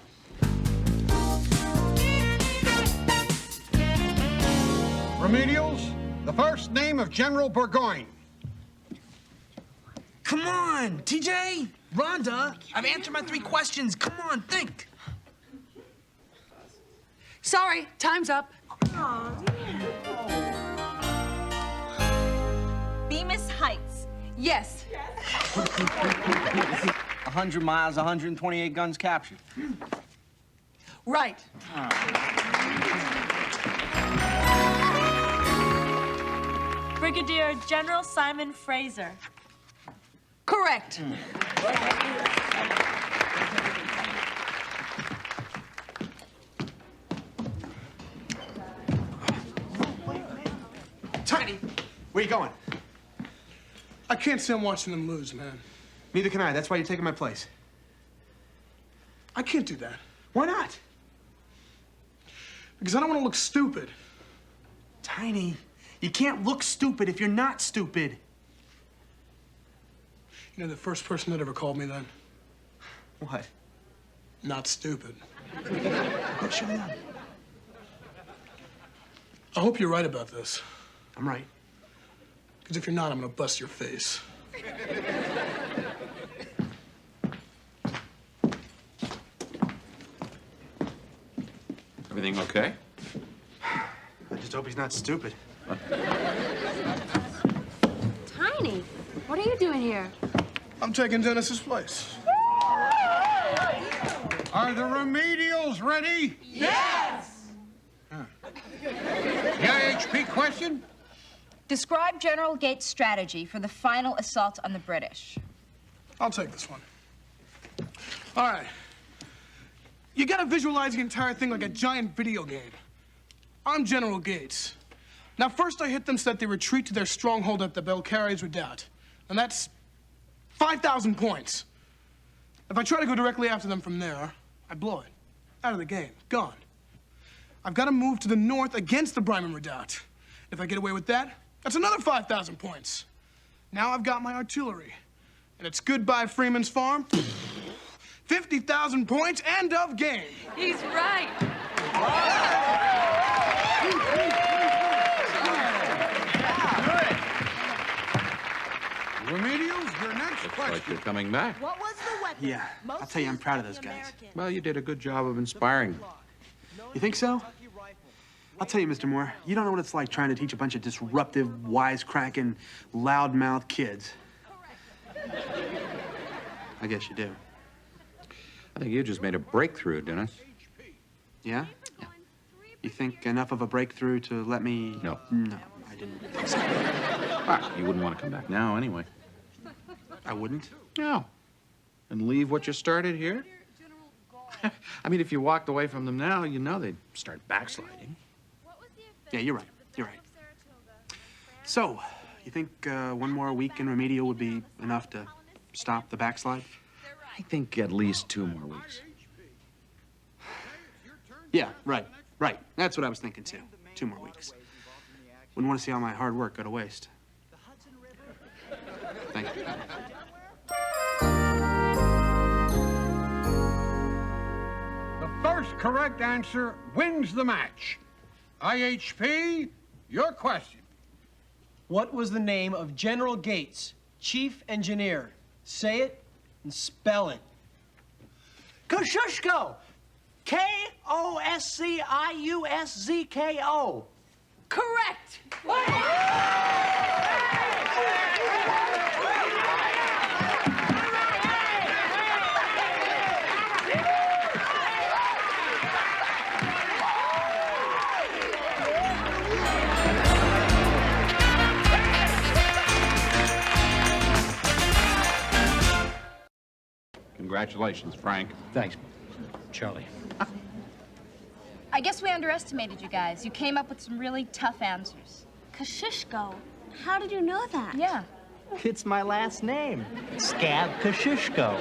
[SPEAKER 19] Remedials, the first name of General Burgoyne.
[SPEAKER 11] Come on, TJ, Rhonda, I've answered my 3 questions. Come on, think.
[SPEAKER 12] Sorry, time's up.
[SPEAKER 22] Bemis Heights.
[SPEAKER 12] Yes.
[SPEAKER 2] 100 miles, 128 guns captured.
[SPEAKER 12] Right.
[SPEAKER 1] Brigadier General Simon Fraser.
[SPEAKER 12] Correct.
[SPEAKER 2] Tiny, where you going?
[SPEAKER 16] I can't stand watching them lose, man.
[SPEAKER 2] Neither can I. That's why you're taking my place.
[SPEAKER 16] I can't do that.
[SPEAKER 2] Why not?
[SPEAKER 16] Because I don't want to look stupid.
[SPEAKER 2] Tiny, you can't look stupid if you're not stupid.
[SPEAKER 16] You know the first person that ever called me that?
[SPEAKER 2] What?
[SPEAKER 16] Not stupid.
[SPEAKER 2] Go show them.
[SPEAKER 16] I hope you're right about this.
[SPEAKER 2] I'm right.
[SPEAKER 16] Because if you're not, I'm going to bust your face.
[SPEAKER 3] Everything okay?
[SPEAKER 2] I just hope he's not stupid.
[SPEAKER 15] Tiny, what are you doing here?
[SPEAKER 16] I'm taking Dennis's place.
[SPEAKER 19] Are the remedials ready?
[SPEAKER 22] Yes!
[SPEAKER 19] The IHP question?
[SPEAKER 10] Describe General Gates' strategy for the final assault on the British.
[SPEAKER 16] I'll take this one. All right. You gotta visualize the entire thing like a giant video game. I'm General Gates. Now, first I hit them so that they retreat to their stronghold at the Belcarries Redoubt. And that's 5,000 points. If I try to go directly after them from there, I blow it. Out of the game. Gone. I've got to move to the north against the Bryman Redoubt. If I get away with that, that's another 5,000 points. Now I've got my artillery. And it's goodbye Freeman's Farm. 50,000 points, end of game.
[SPEAKER 12] He's right.
[SPEAKER 19] Remedials, your next
[SPEAKER 3] Looks
[SPEAKER 19] question.
[SPEAKER 3] like you're coming back.
[SPEAKER 22] What was the weapon?
[SPEAKER 2] Yeah, I'll tell you, I'm proud of those guys.
[SPEAKER 3] Well, you did a good job of inspiring them.
[SPEAKER 2] You think so? I'll tell you, Mr. Moore, you don't know what it's like trying to teach a bunch of disruptive, wisecracking, loudmouth kids. I guess you do.
[SPEAKER 3] I think you just made a breakthrough, Dennis.
[SPEAKER 2] Yeah? You think enough of a breakthrough to let me...
[SPEAKER 3] No.
[SPEAKER 2] No, I didn't think so.
[SPEAKER 3] Well, you wouldn't want to come back now anyway.
[SPEAKER 2] I wouldn't?
[SPEAKER 3] No. And leave what you started here? I mean, if you walked away from them now, you know they'd start backsliding.
[SPEAKER 2] Yeah, you're right. You're right. So, you think one more week in remedial would be enough to stop the backslide?
[SPEAKER 3] I think at least 2 more weeks.
[SPEAKER 2] Yeah, right. Right. That's what I was thinking, too. 2 more weeks. Wouldn't want to see all my hard work go to waste. Thank you.
[SPEAKER 19] The first correct answer wins the match. IHP, your question.
[SPEAKER 8] What was the name of General Gates, chief engineer? Say it and spell it.
[SPEAKER 11] Kosciuszko. Kosciuszko.
[SPEAKER 12] Correct.
[SPEAKER 3] Congratulations, Frank.
[SPEAKER 23] Thanks, Charlie.
[SPEAKER 10] I guess we underestimated you guys. You came up with some really tough answers.
[SPEAKER 9] Kosciuszko. How did you know that?
[SPEAKER 10] Yeah.
[SPEAKER 24] It's my last name. Scab Kosciuszko.